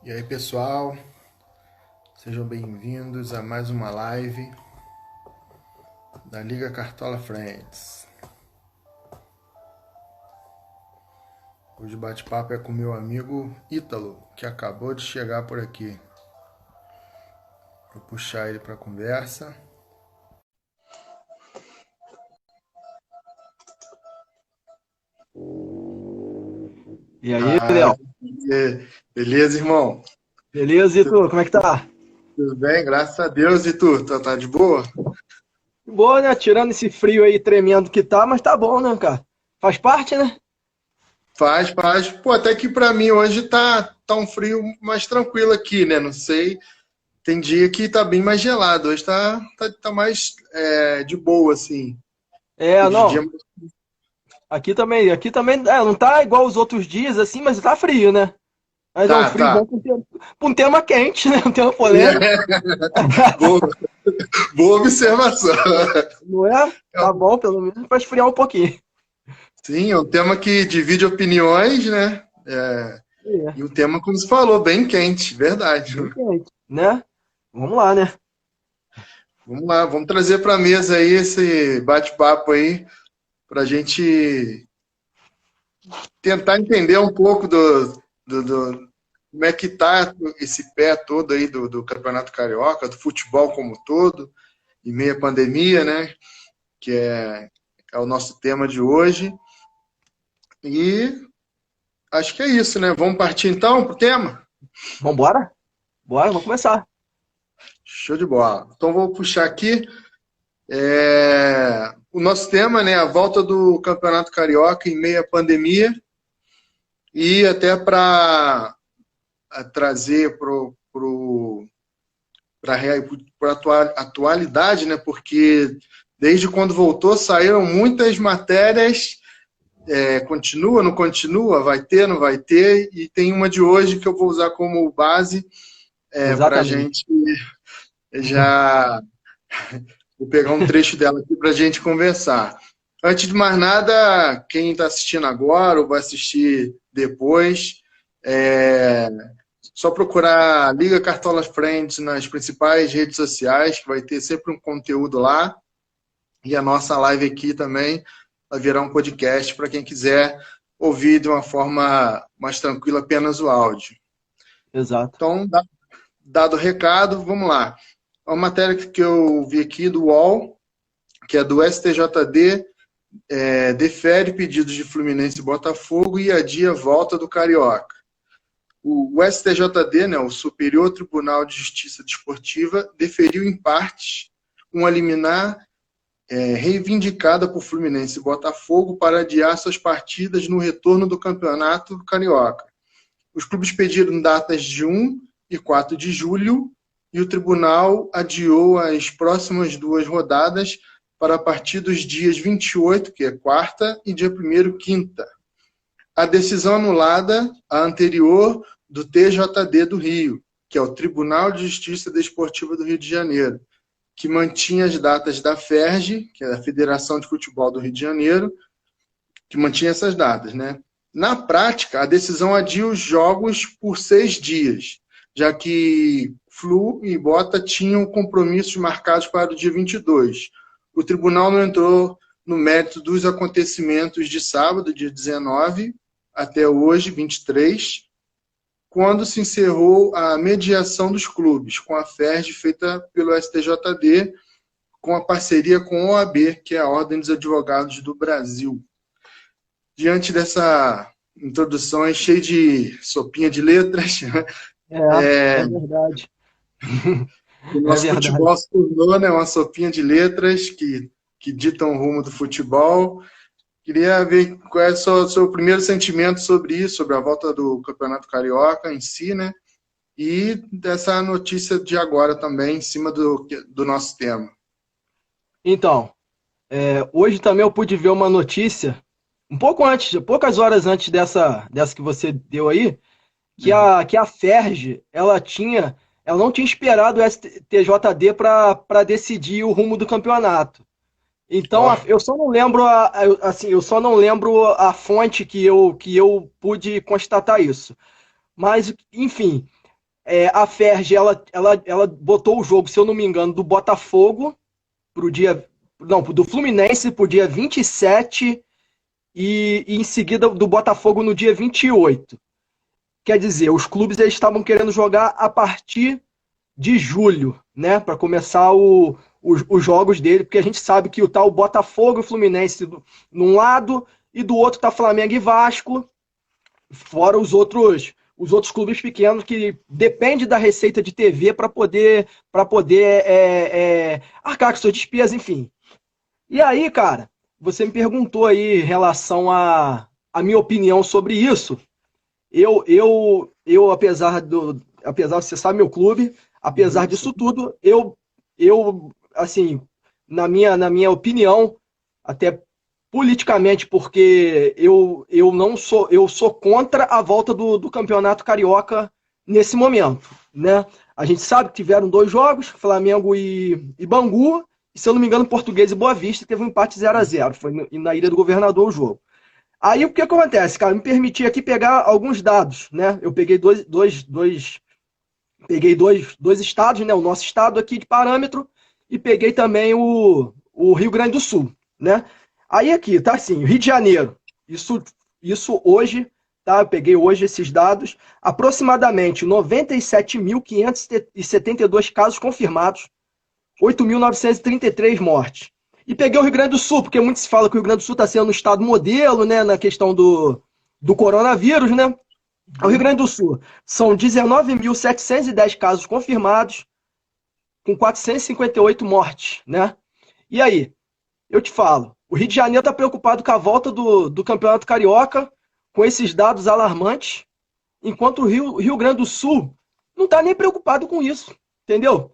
E aí, pessoal, sejam bem-vindos a mais uma live da Liga Cartola Friends. Hoje o bate-papo é com meu amigo Ítalo, que acabou de chegar por aqui. Vou puxar ele para a conversa. E aí, Léo? Beleza, irmão? Beleza, e tu? Como é que tá? Tudo bem? Graças a Deus. E tu? Tá de boa? Boa, né? Tirando esse frio aí tremendo que tá, mas tá bom, né, cara? Faz parte, né? Faz. Pô, até que para mim hoje tá um frio mais tranquilo aqui, né? Não sei. Tem dia que tá bem mais gelado. Hoje tá mais de boa, assim. É, De dia. não. Aqui também, não tá igual os outros dias, assim, mas tá frio, né? Mas é um frio Tá. bom com um tema quente, né? Um tema polêmico, Boa, boa observação. não é? Tá bom, pelo menos pra esfriar um pouquinho. Sim, é um tema que divide opiniões, né? É, E um tema, como você falou, bem quente, verdade. bem quente, né? Vamos lá, né? Vamos lá, vamos trazer para a mesa aí esse bate-papo aí, para a gente tentar entender um pouco como é que tá esse pé todo aí do Campeonato Carioca, do futebol como um todo, em meio à pandemia, né? Que é o nosso tema de hoje. E acho que é isso, né? Vamos partir então pro tema? Vambora? Bora, vamos começar. Show de bola. Então vou puxar aqui o nosso tema, né? A volta do Campeonato Carioca em meio à pandemia e até para trazer para a atualidade, né? Porque desde quando voltou saíram muitas matérias. Continua, não continua, vai ter, não vai ter, e tem uma de hoje que eu vou usar como base para a Exatamente. gente já. Vou pegar um trecho dela aqui para a gente conversar. Antes de mais nada, quem está assistindo agora ou vai assistir depois, é só procurar Liga Cartola Friends nas principais redes sociais, que vai ter sempre um conteúdo lá. E a nossa live aqui também vai virar um podcast para quem quiser ouvir de uma forma mais tranquila apenas o áudio. Exato. Então, dado o recado, vamos lá. Uma matéria que eu vi aqui do UOL, que é do STJD, defere pedidos de Fluminense e Botafogo e adia a volta do Carioca. O STJD, né, o Superior Tribunal de Justiça Desportiva, deferiu em partes uma liminar reivindicada por Fluminense e Botafogo para adiar suas partidas no retorno do Campeonato Carioca. Os clubes pediram datas de 1 e 4 de julho e o tribunal adiou as próximas duas rodadas para a partir dos dias 28, que é quarta, e dia 1º, quinta. A decisão anulada, a anterior, do TJD do Rio, que é o Tribunal de Justiça Desportiva do Rio de Janeiro, que mantinha as datas da FERJ, que é a Federação de Futebol do Rio de Janeiro, que mantinha essas datas, né? Na prática, a decisão adia os jogos por 6 dias, já que Flu e Bota tinham compromissos marcados para o dia 22. O tribunal não entrou no mérito dos acontecimentos de sábado, dia 19, até hoje, 23, quando se encerrou a mediação dos clubes, com a FERJ feita pelo STJD, com a parceria com a OAB, que é a Ordem dos Advogados do Brasil. Diante dessa introdução aí, cheia de sopinha de letras, É verdade. o É nosso verdade. futebol se tornou, né, uma sopinha de letras que ditam o rumo do futebol. Queria ver qual é o seu primeiro sentimento sobre isso, sobre a volta do Campeonato Carioca em si, né? E dessa notícia de agora também, em cima do nosso tema. Então, hoje também eu pude ver uma notícia, um pouco antes, poucas horas antes dessa que você deu aí, que a FERJ, ela não tinha esperado o STJD para decidir o rumo do campeonato. Então, Ó, eu só não lembro assim, eu só não lembro a fonte que eu pude constatar isso. Mas, enfim, A Ferg, ela botou o jogo, se eu não me engano, do Botafogo pro dia... Não, do Fluminense pro dia 27 e em seguida do Botafogo no dia 28. Quer dizer, os clubes eles estavam querendo jogar a partir de julho, né? Para começar os jogos dele, porque a gente sabe que o Botafogo e o Fluminense num lado e do outro tá Flamengo e Vasco, fora os outros clubes pequenos que dependem da receita de TV para poder arcar com suas despesas, enfim. E aí, cara, você me perguntou aí em relação à minha opinião sobre isso. Apesar de você saber meu clube, apesar disso tudo, assim, na minha opinião, até politicamente, porque eu sou contra a volta do Campeonato Carioca nesse momento, né? A gente sabe que tiveram 2 jogos, Flamengo e Bangu, e se eu não me engano, Português e Boa Vista, teve um empate 0-0, foi na Ilha do Governador o jogo. Aí o que acontece, cara? Me permiti aqui pegar alguns dados, né? Eu peguei peguei dois estados, né? O nosso estado aqui de parâmetro e peguei também o Rio Grande do Sul, né? Aí aqui, tá assim, Rio de Janeiro, isso hoje, tá? Eu peguei hoje esses dados, aproximadamente 97.572 casos confirmados, 8.933 mortes. E peguei o Rio Grande do Sul, porque muito se fala que o Rio Grande do Sul está sendo um estado modelo, né, na questão do coronavírus, né? O Rio Grande do Sul são 19.710 casos confirmados, com 458 mortes, né? E aí, eu te falo, o Rio de Janeiro está preocupado com a volta do Campeonato Carioca, com esses dados alarmantes, enquanto o Rio Grande do Sul não está nem preocupado com isso, entendeu?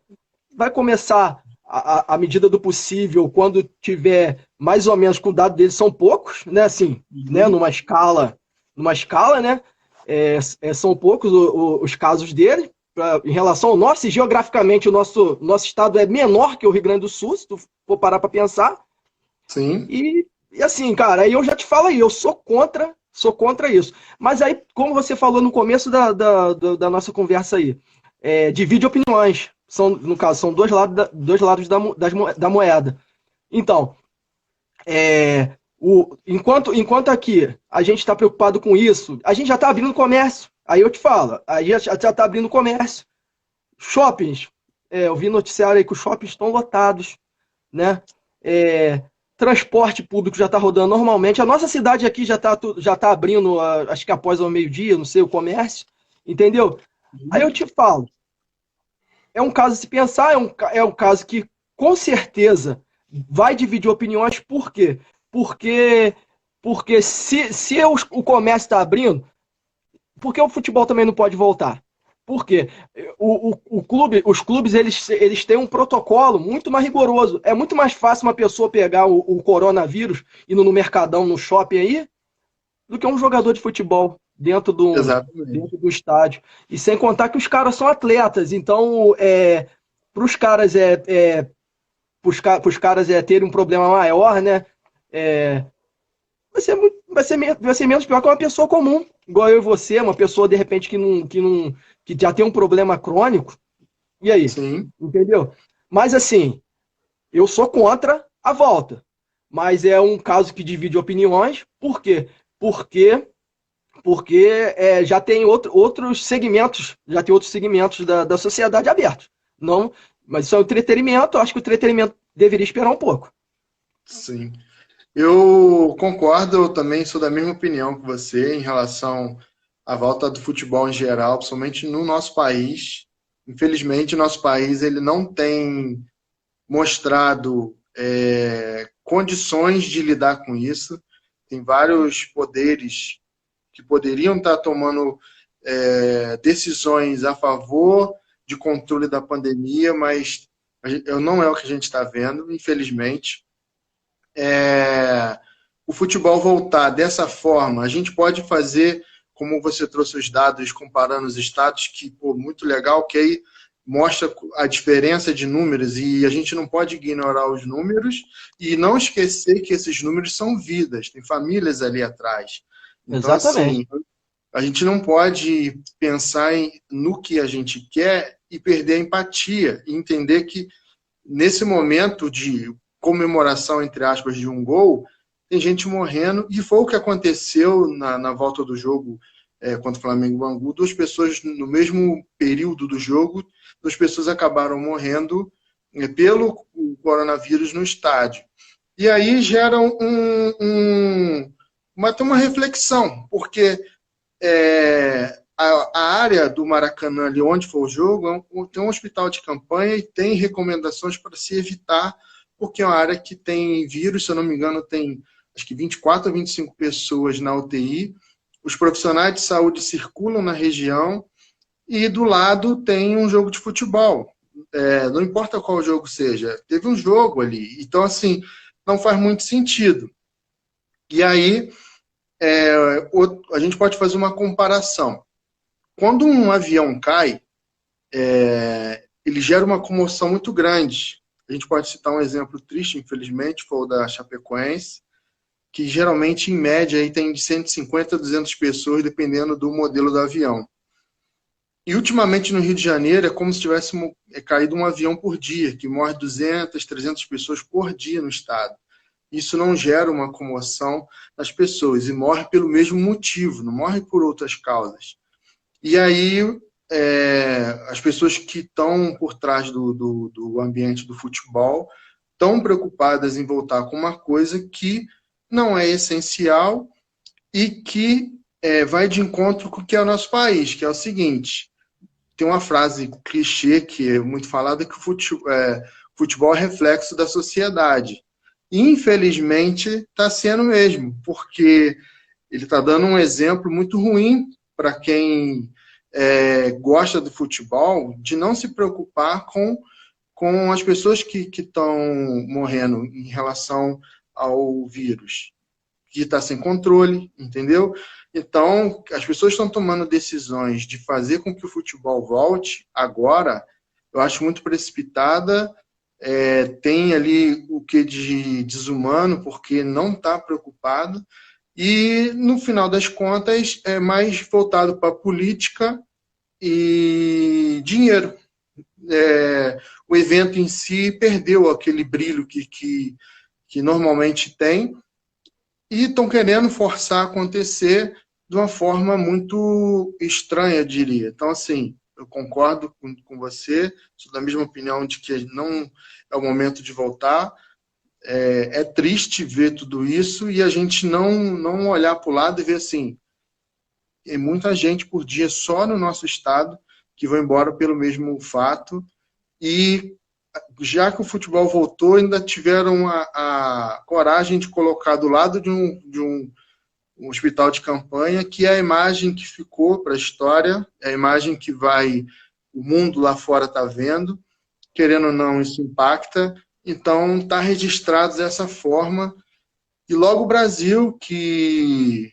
Vai começar à medida do possível, quando tiver mais ou menos, com o dado deles são poucos, né? Assim, né? Numa escala, né? São poucos os casos dele, em relação ao nosso, e geograficamente o nosso estado é menor que o Rio Grande do Sul, se tu for parar para pensar. Sim. E assim, cara, aí eu já te falo aí, eu sou contra isso. Mas aí, como você falou no começo da nossa conversa aí, divide opiniões. No caso, são dois lados da moeda. Então, enquanto aqui a gente está preocupado com isso, a gente já está abrindo comércio. Aí eu te falo, aí já está abrindo comércio. Shoppings, eu vi noticiário aí que os shoppings estão lotados, né? Transporte público já está rodando normalmente. A nossa cidade aqui já tá abrindo, acho que após o meio-dia, não sei, o comércio, entendeu? Aí eu te falo, é um caso a se pensar, é um caso que com certeza vai dividir opiniões. Por quê? Porque se o comércio está abrindo, por que o futebol também não pode voltar? Por quê? Os clubes eles têm um protocolo muito mais rigoroso. É muito mais fácil uma pessoa pegar o coronavírus indo no mercadão, no shopping aí, do que um jogador de futebol dentro do estádio. E sem contar que os caras são atletas. Então, para os caras terem um problema maior, né? Vai ser menos pior que uma pessoa comum, igual eu e você, uma pessoa, de repente, que já tem um problema crônico. E aí? Sim. Entendeu? Mas, assim, eu sou contra a volta. Mas é um caso que divide opiniões. Por quê? Porque já tem outros segmentos, da sociedade abertos. Não, mas isso é o entretenimento. Eu acho que o entretenimento deveria esperar um pouco. Sim. Eu concordo, eu também sou da mesma opinião que você em relação à volta do futebol em geral, principalmente no nosso país. Infelizmente, o nosso país ele não tem mostrado condições de lidar com isso. Tem vários poderes que poderiam estar tomando decisões a favor de controle da pandemia, mas não é o que a gente está vendo, infelizmente. O futebol voltar dessa forma, a gente pode fazer, como você trouxe os dados comparando os estados, que muito legal, que aí mostra a diferença de números, e a gente não pode ignorar os números e não esquecer que esses números são vidas, tem famílias ali atrás. Então, exatamente. Assim, A gente não pode pensar no que a gente quer e perder a empatia, e entender que nesse momento de comemoração, entre aspas, de um gol, tem gente morrendo, e foi o que aconteceu na volta do jogo contra o Flamengo e Bangu. Duas pessoas, no mesmo período do jogo, duas pessoas acabaram morrendo pelo coronavírus no estádio. E aí gera uma reflexão, porque a área do Maracanã, ali onde foi o jogo, tem um hospital de campanha e tem recomendações para se evitar, porque é uma área que tem vírus, se eu não me engano, tem acho que 24 a 25 pessoas na UTI, os profissionais de saúde circulam na região e do lado tem um jogo de futebol. Não importa qual jogo seja, teve um jogo ali. Então, assim, não faz muito sentido. E aí, a gente pode fazer uma comparação. Quando um avião cai, ele gera uma comoção muito grande. A gente pode citar um exemplo triste, infelizmente, foi o da Chapecoense, que geralmente, em média, aí tem de 150 a 200 pessoas, dependendo do modelo do avião. E, ultimamente, no Rio de Janeiro, é como se tivesse caído um avião por dia, que morre 200, 300 pessoas por dia no estado. Isso não gera uma comoção nas pessoas, e morre pelo mesmo motivo, não morre por outras causas. E aí, as pessoas que estão por trás do ambiente do futebol estão preocupadas em voltar com uma coisa que não é essencial e que vai de encontro com o que é o nosso país, que é o seguinte: tem uma frase clichê que é muito falada, que o futebol é reflexo da sociedade. Infelizmente, está sendo mesmo, porque ele está dando um exemplo muito ruim para quem gosta do futebol, de não se preocupar com as pessoas que estão morrendo em relação ao vírus, que está sem controle, entendeu? Então, as pessoas estão tomando decisões de fazer com que o futebol volte agora, eu acho muito precipitada. Tem ali o que de desumano, porque não está preocupado, e no final das contas é mais voltado para política e dinheiro. O evento em si perdeu aquele brilho que normalmente tem, e estão querendo forçar a acontecer de uma forma muito estranha, eu diria. Então, assim, eu concordo com você, sou da mesma opinião de que não é o momento de voltar. É triste ver tudo isso e a gente não olhar para o lado e ver assim, tem muita gente por dia só no nosso estado que vai embora pelo mesmo fato, e já que o futebol voltou, ainda tiveram a coragem de colocar do lado de um hospital de campanha, que é a imagem que ficou para a história, é a imagem que o mundo lá fora está vendo, querendo ou não, isso impacta. Então, está registrado dessa forma. E logo o Brasil, que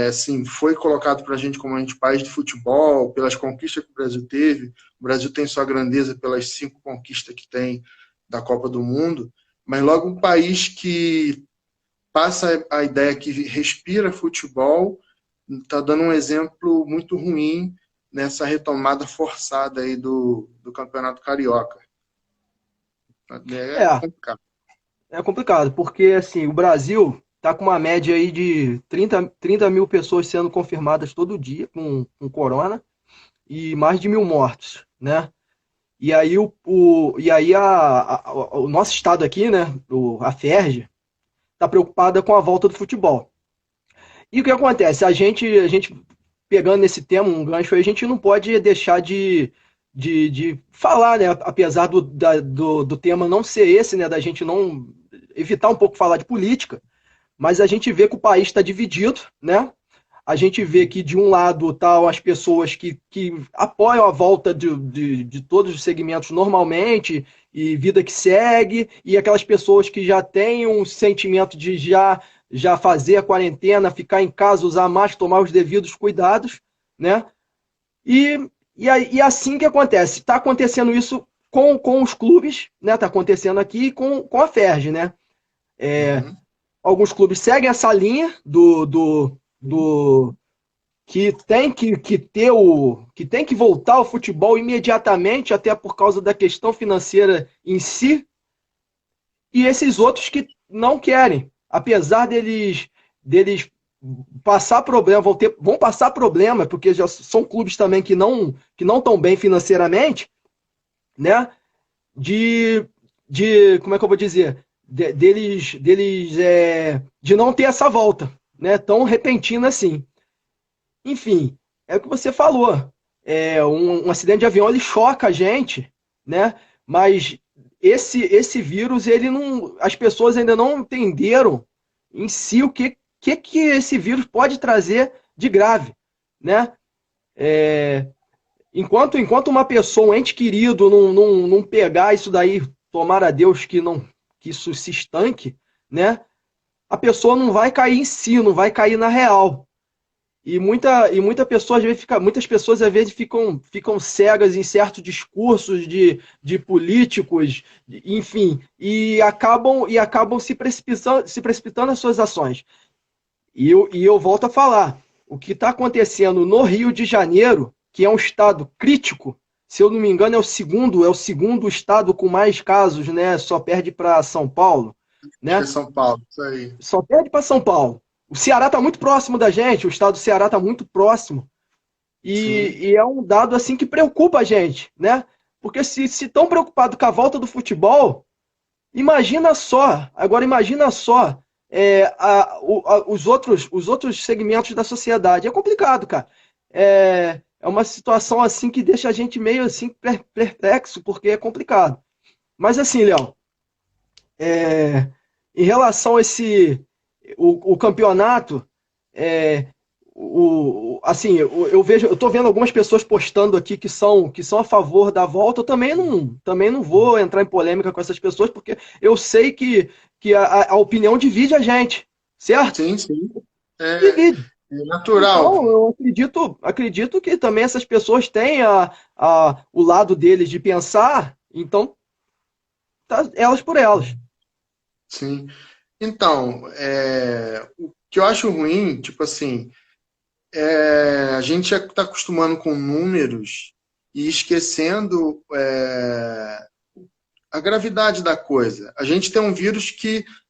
assim, foi colocado para a gente como país de futebol, pelas conquistas que o Brasil teve. O Brasil tem sua grandeza pelas 5 conquistas que tem da Copa do Mundo, mas logo um país que passa a ideia que respira futebol está dando um exemplo muito ruim nessa retomada forçada aí do Campeonato Carioca. Complicado. É complicado, porque assim, o Brasil está com uma média aí de 30 mil pessoas sendo confirmadas todo dia com corona, e mais de 1.000 mortos, né? E aí o nosso estado aqui, né, a FERJ, está preocupada com a volta do futebol. E o que acontece? A gente pegando nesse tema, um gancho aí, a gente não pode deixar de falar, né? Apesar do tema não ser esse, né? Da gente não evitar um pouco falar de política, mas a gente vê que o país está dividido, né? A gente vê que de um lado estão as pessoas que apoiam a volta de todos os segmentos normalmente, e vida que segue, e aquelas pessoas que já têm um sentimento de já fazer a quarentena, ficar em casa, usar máscara, tomar os devidos cuidados, né? E assim que acontece. Está acontecendo isso com os clubes, né? Está acontecendo aqui com a FERJ, né? Alguns clubes seguem essa linha que tem que voltar ao futebol imediatamente, até por causa da questão financeira em si, e esses outros que não querem, apesar deles passar problema, vão passar problema, porque já são clubes também que não estão bem financeiramente, né? Como é que eu vou dizer? De não ter essa volta, né? Tão repentina assim. Enfim, é o que você falou. Um acidente de avião ele choca a gente, né? Mas esse vírus, ele não, as pessoas ainda não entenderam em si o que esse vírus pode trazer de grave, né? Enquanto uma pessoa, um ente querido, não pegar isso daí, tomara a Deus que isso se estanque, né? A pessoa não vai cair em si, não vai cair na real. Muitas pessoas às vezes ficam cegas em certos discursos de políticos, enfim, e acabam se precipitando nas suas ações. E eu volto a falar, o que está acontecendo no Rio de Janeiro, que é um estado crítico, se eu não me engano, é o segundo estado com mais casos, né? Só perde para São Paulo, Acho que é né? São Paulo, isso aí. Só perde para São Paulo. O Ceará está muito próximo da gente, o estado do Ceará está muito próximo. Sim. E é um dado assim que preocupa a gente, né? Porque se estão preocupados com a volta do futebol, imagina só os outros segmentos da sociedade. É complicado, cara. É uma situação assim que deixa a gente meio assim perplexo, porque é complicado. Mas assim, Léo, em relação a o campeonato, é, assim, eu tô vendo algumas pessoas postando aqui que são a favor da volta. Eu também não vou entrar em polêmica com essas pessoas, porque eu sei que a opinião divide a gente, certo? Sim, sim. É, Divide. é natural. Então, eu acredito que também essas pessoas têm o lado deles de pensar, então, tá, elas por elas. Sim. Então, o que eu acho ruim, tipo assim, a gente já está acostumando com números e esquecendo a gravidade da coisa. A gente tem um vírus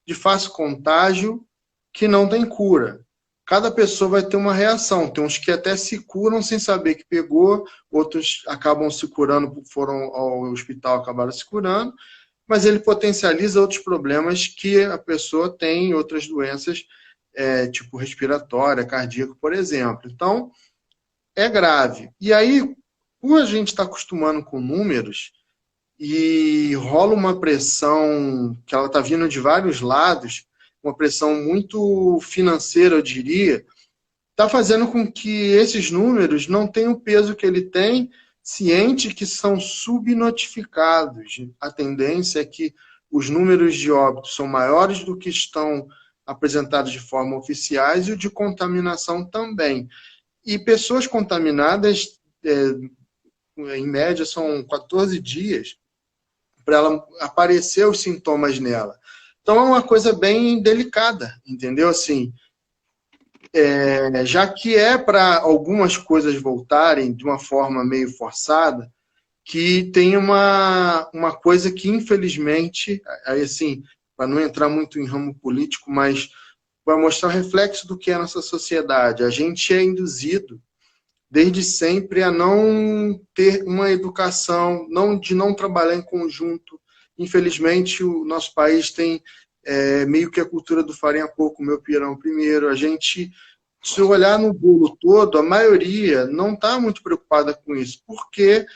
de fácil contágio que não tem cura. Cada pessoa vai ter uma reação. Tem uns que até se curam sem saber que pegou, outros acabam se curando, foram ao hospital, acabaram se curando, mas ele potencializa outros problemas que a pessoa tem, outras doenças, tipo respiratória, cardíaco, por exemplo. Então, é grave. E aí, por a gente estar acostumando com números, e rola uma pressão que ela está vindo de vários lados, uma pressão muito financeira, eu diria, está fazendo com que esses números não tenham o peso que ele tem, ciente que são subnotificados. A tendência é que os números de óbitos são maiores do que estão apresentados de forma oficiais e o de contaminação também. E pessoas contaminadas, em média, são 14 dias para ela aparecer os sintomas nela. Então é uma coisa bem delicada, entendeu? Assim, já que é para algumas coisas voltarem de uma forma meio forçada, que tem uma coisa que, infelizmente, aí assim, para não entrar muito em ramo político, mas vai mostrar o reflexo do que é a nossa sociedade. A gente é induzido desde sempre a não ter uma educação, de não trabalhar em conjunto. Infelizmente, o nosso país tem meio que a cultura do farinha pouco, meu pirão primeiro. A gente, se olhar no bolo todo, a maioria não está muito preocupada com isso, porque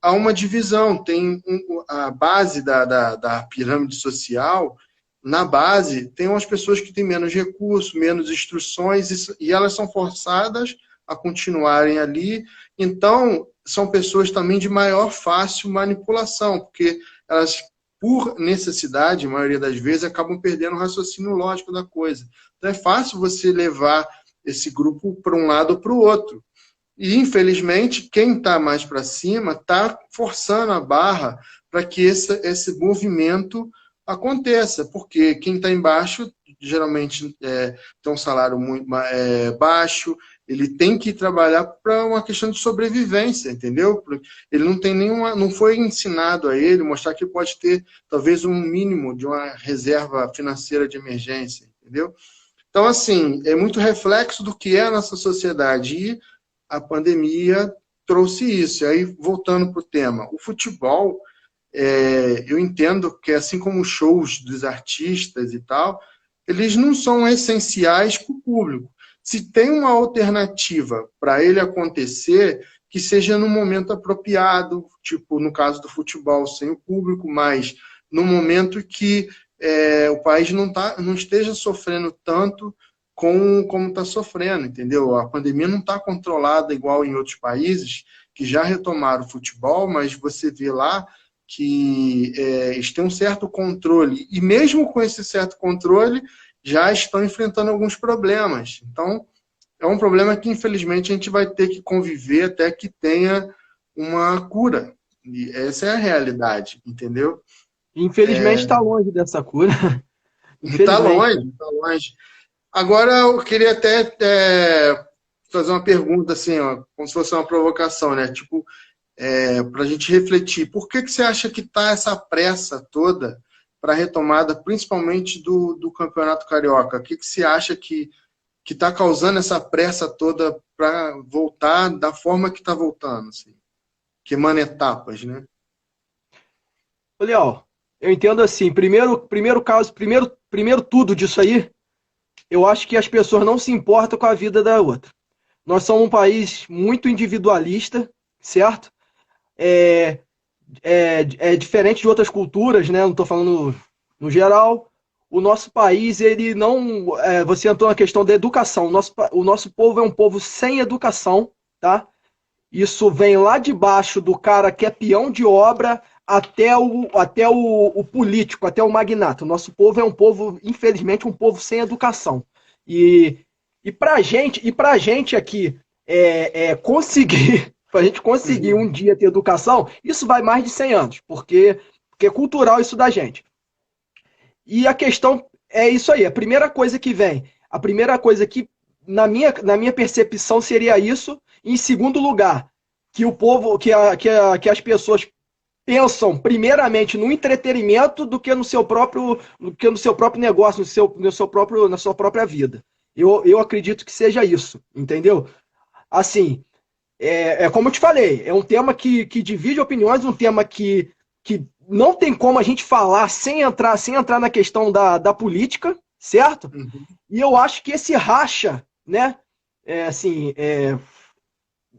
há uma divisão. Tem a base da pirâmide social, na base, tem umas pessoas que têm menos recursos, menos instruções, e elas são forçadas a continuarem ali. Então, são pessoas também de maior fácil manipulação, porque elas, por necessidade, a maioria das vezes, acabam perdendo o raciocínio lógico da coisa. Então, é fácil você levar esse grupo para um lado ou para o outro. E, infelizmente, quem está mais para cima está forçando a barra para que esse movimento aconteça, porque quem está embaixo geralmente tem um salário muito baixo, Ele tem que trabalhar para uma questão de sobrevivência, entendeu? Ele não tem nenhuma, não foi ensinado a ele mostrar que pode ter talvez um mínimo de uma reserva financeira de emergência, entendeu? Então, assim, é muito reflexo do que é a nossa sociedade e a pandemia trouxe isso. E aí, voltando para o tema, o futebol, eu entendo que assim como os shows dos artistas e tal, eles não são essenciais para o público. Se tem uma alternativa para ele acontecer, que seja no momento apropriado, tipo no caso do futebol, sem o público, mas no momento que o país não esteja sofrendo tanto como está sofrendo, entendeu? A pandemia não está controlada igual em outros países que já retomaram o futebol, mas você vê lá que eles têm um certo controle, e mesmo com esse certo controle, já estão enfrentando alguns problemas. Então, é um problema que, infelizmente, a gente vai ter que conviver até que tenha uma cura. E essa é a realidade, entendeu? Infelizmente está longe dessa cura. Está Infelizmente. longe, está longe. Agora, eu queria até fazer uma pergunta, assim, ó, como se fosse uma provocação, né? Tipo, para a gente refletir. Por que você acha que está essa pressa toda para a retomada, principalmente do Campeonato Carioca? O que você acha que está causando essa pressa toda para voltar da forma que está voltando? Assim? Queimando etapas, né? Ô, Léo, eu entendo assim, primeiro tudo disso aí, eu acho que as pessoas não se importam com a vida da outra. Nós somos um país muito individualista, certo? É diferente de outras culturas, né? Não estou falando no geral. O nosso país, ele não. Você entrou na questão da educação. O nosso povo é um povo sem educação, tá? Isso vem lá de baixo do cara que é peão de obra até o político, até o magnata. O nosso povo é um povo, infelizmente, um povo sem educação. E pra gente aqui conseguir, pra gente conseguir um dia ter educação, isso vai mais de 100 anos, porque é cultural isso da gente. E a questão é isso aí, a primeira coisa que vem, a primeira coisa que, na minha percepção, seria isso. Em segundo lugar, que o povo, que as pessoas pensam primeiramente no entretenimento do que no seu próprio negócio, na sua própria vida. Eu acredito que seja isso, entendeu? Assim, como eu te falei, é um tema que divide opiniões, um tema que não tem como a gente falar sem entrar na questão da política, certo? Uhum. E eu acho que esse racha, né?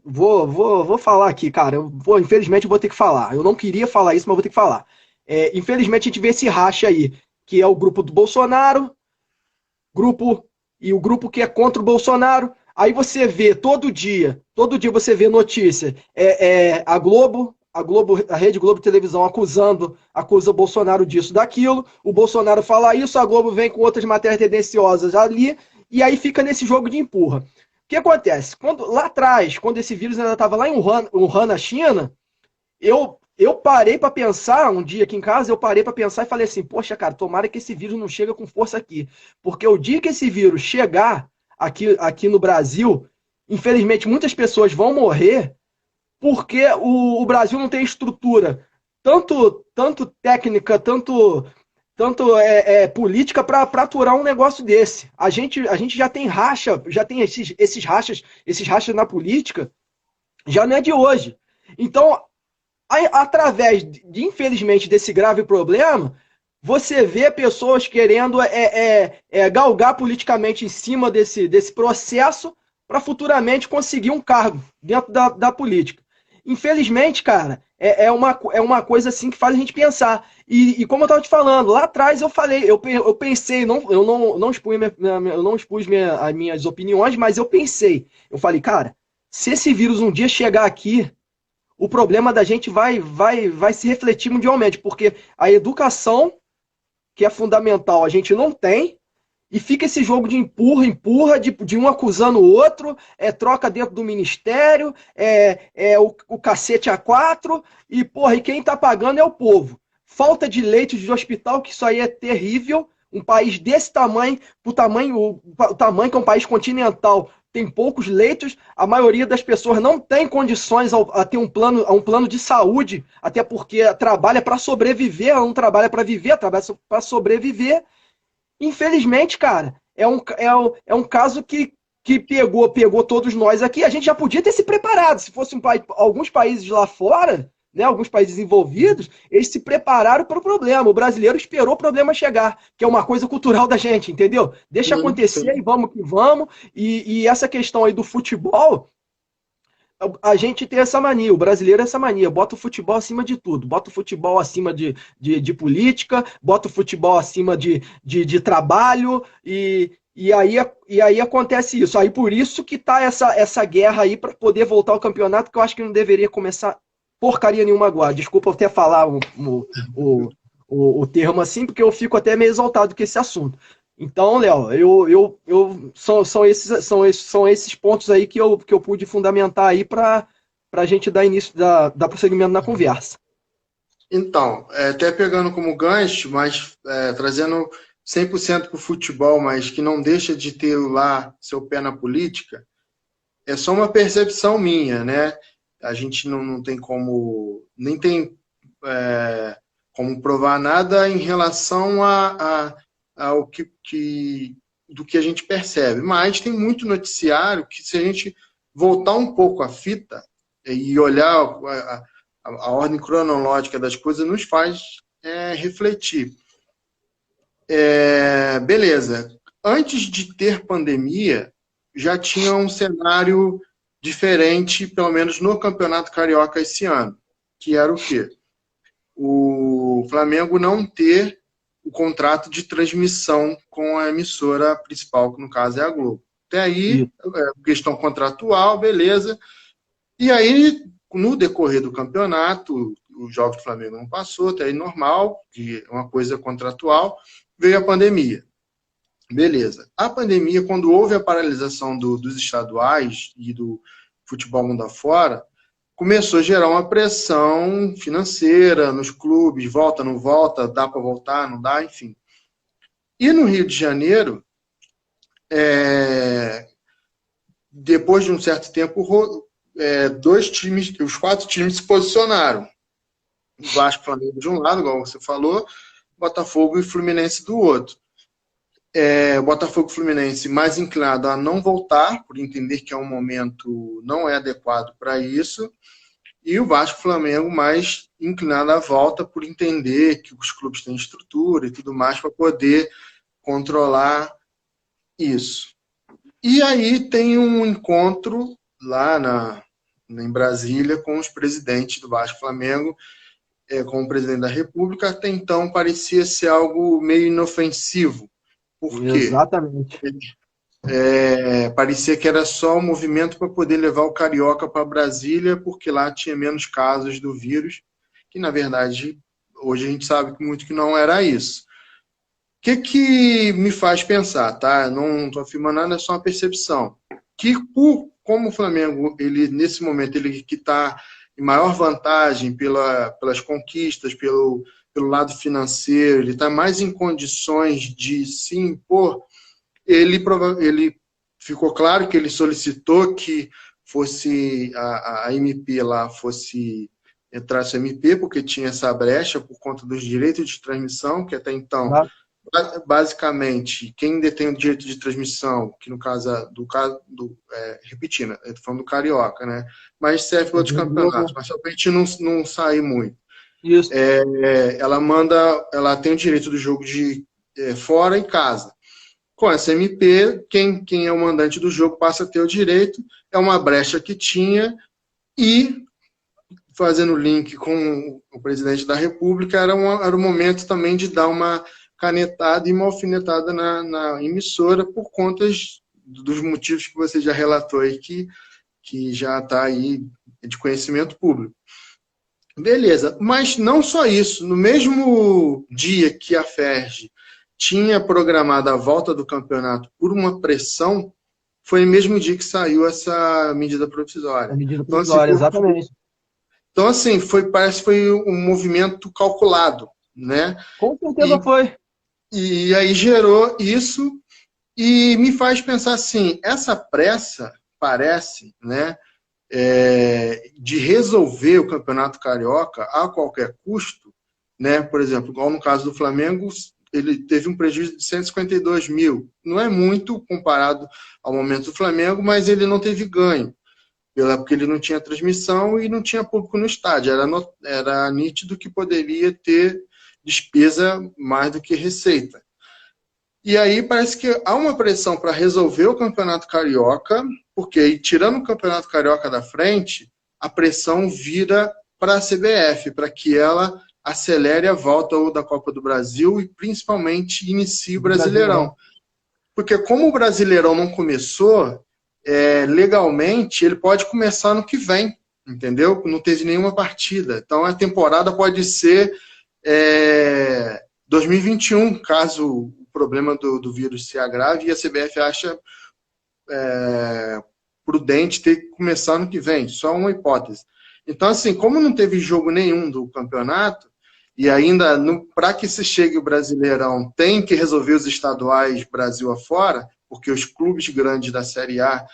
Vou falar aqui, cara. Infelizmente, eu vou ter que falar. Eu não queria falar isso, mas vou ter que falar. Infelizmente, a gente vê esse racha aí, que é o grupo do Bolsonaro, e o grupo que é contra o Bolsonaro. Aí você vê todo dia você vê notícia. A Rede Globo Televisão acusa o Bolsonaro disso, daquilo. O Bolsonaro fala isso, a Globo vem com outras matérias tendenciosas ali, e aí fica nesse jogo de empurra. O que acontece? Lá atrás, quando esse vírus ainda estava lá em Wuhan, na China, eu parei para pensar, um dia aqui em casa, eu parei para pensar e falei assim, poxa, cara, tomara que esse vírus não chegue com força aqui. Porque o dia que esse vírus chegar aqui no Brasil, infelizmente muitas pessoas vão morrer porque o Brasil não tem estrutura, tanto técnica, tanto política para aturar um negócio desse. A gente já tem racha, já tem esses rachas na política, já não é de hoje. Então, através infelizmente, desse grave problema, você vê pessoas querendo galgar politicamente em cima desse processo para futuramente conseguir um cargo dentro da política. Infelizmente, cara, é uma coisa assim que faz a gente pensar. E como eu estava te falando, lá atrás eu pensei, eu não expus as minhas opiniões, mas eu pensei. Eu falei, cara, se esse vírus um dia chegar aqui, o problema da gente vai se refletir mundialmente, porque a educação, que é fundamental, a gente não tem, e fica esse jogo de empurra, de um acusando o outro, troca dentro do ministério, o cacete a quatro, e quem tá pagando é o povo. Falta de leitos de hospital, que isso aí é terrível. Um país desse tamanho, o tamanho que é um país continental, tem poucos leitos, a maioria das pessoas não tem condições a ter um plano de saúde, até porque trabalha para sobreviver, ela não trabalha para viver, trabalha para sobreviver. Infelizmente, cara, é um caso que pegou todos nós aqui. A gente já podia ter se preparado. Se fosse alguns países lá fora, né, alguns países envolvidos, eles se prepararam para o problema. O brasileiro esperou o problema chegar, que é uma coisa cultural da gente, entendeu? Deixa acontecer e vamos que vamos. E essa questão aí do futebol, a gente tem essa mania, o brasileiro é essa mania, bota o futebol acima de tudo, bota o futebol acima de política, bota o futebol acima de trabalho, e aí acontece isso. Aí por isso que tá essa guerra aí para poder voltar ao campeonato, que eu acho que não deveria começar porcaria nenhuma agora. Desculpa eu até falar o termo assim, porque eu fico até meio exaltado com esse assunto. Então, Léo, são esses pontos aí que eu pude fundamentar aí para a gente dar início, dar prosseguimento na conversa. Então, até pegando como gancho, mas trazendo 100% para o futebol, mas que não deixa de ter lá seu pé na política, é só uma percepção minha, né? A gente não tem como, nem tem como provar nada em relação ao do que a gente percebe. Mas tem muito noticiário que, se a gente voltar um pouco a fita e olhar a ordem cronológica das coisas, nos faz refletir. Beleza. Antes de ter pandemia, já tinha um cenário diferente, pelo menos no Campeonato Carioca esse ano, que era o quê? O Flamengo não ter o contrato de transmissão com a emissora principal, que no caso é a Globo. Até aí, questão contratual, beleza. E aí, no decorrer do campeonato, os jogos do Flamengo não passou, até aí normal, que é uma coisa contratual, veio a pandemia. Beleza. A pandemia, quando houve a paralisação dos estaduais e do futebol mundo afora, começou a gerar uma pressão financeira nos clubes, volta, não volta, dá para voltar, não dá, enfim. E no Rio de Janeiro, depois de um certo tempo, os 4 times se posicionaram. O Vasco, Flamengo de um lado, igual você falou, Botafogo e Fluminense do outro. O Botafogo e Fluminense mais inclinado a não voltar, por entender que é um momento não é adequado para isso, e o Vasco e Flamengo mais inclinado à volta, por entender que os clubes têm estrutura e tudo mais para poder controlar isso. E aí tem um encontro lá em Brasília com os presidentes do Vasco e Flamengo, com o presidente da República. Até então parecia ser algo meio inofensivo. Por quê? Exatamente. Parecia que era só um movimento para poder levar o Carioca para Brasília, porque lá tinha menos casos do vírus, que na verdade hoje a gente sabe muito que não era isso. O que me faz pensar, tá? Não estou afirmando nada, é só uma percepção. Que como o Flamengo, ele nesse momento, ele que está em maior vantagem pelas conquistas, pelo lado financeiro, ele está mais em condições de se impor. Ele ficou claro que ele solicitou que fosse a MP lá, entrasse a MP, porque tinha essa brecha por conta dos direitos de transmissão, que até então, basicamente, quem detém o direito de transmissão, que no caso repetindo, eu estou falando do Carioca, né? Mas serve para outros campeonatos, mas só para a gente não sair muito. Isso. Ela tem o direito do jogo de fora e casa. Com essa MP, quem é o mandante do jogo passa a ter o direito, é uma brecha que tinha, e, fazendo link com o presidente da República, era o momento também de dar uma canetada e uma alfinetada na emissora, por conta dos motivos que você já relatou aí, que já está aí de conhecimento público. Beleza, mas não só isso. No mesmo dia que a FERJ tinha programado a volta do campeonato por uma pressão, foi no mesmo dia que saiu essa medida provisória. A medida provisória, então, assim, exatamente. Então, assim, parece que foi um movimento calculado, né? Com certeza foi. E aí gerou isso, E me faz pensar assim, essa pressa parece, né, de resolver o Campeonato Carioca a qualquer custo, né? Por exemplo, igual no caso do Flamengo, ele teve um prejuízo de 152 mil. Não é muito comparado ao momento do Flamengo, mas ele não teve ganho, porque ele não tinha transmissão e não tinha público no estádio. Era nítido que poderia ter despesa mais do que receita. E aí parece que há uma pressão para resolver o Campeonato Carioca, porque aí, tirando o Campeonato Carioca da frente, a pressão vira para a CBF, para que ela acelere a volta da Copa do Brasil e principalmente inicie o Brasileirão. Porque como o Brasileirão não começou, legalmente ele pode começar no que vem, entendeu? Não teve nenhuma partida. Então a temporada pode ser 2021, caso o problema do vírus se agrave, e a CBF acha prudente ter que começar no que vem, só uma hipótese. Então, assim, como não teve jogo nenhum do campeonato, e ainda, para que se chegue o Brasileirão, tem que resolver os estaduais Brasil afora, porque os clubes grandes da Série A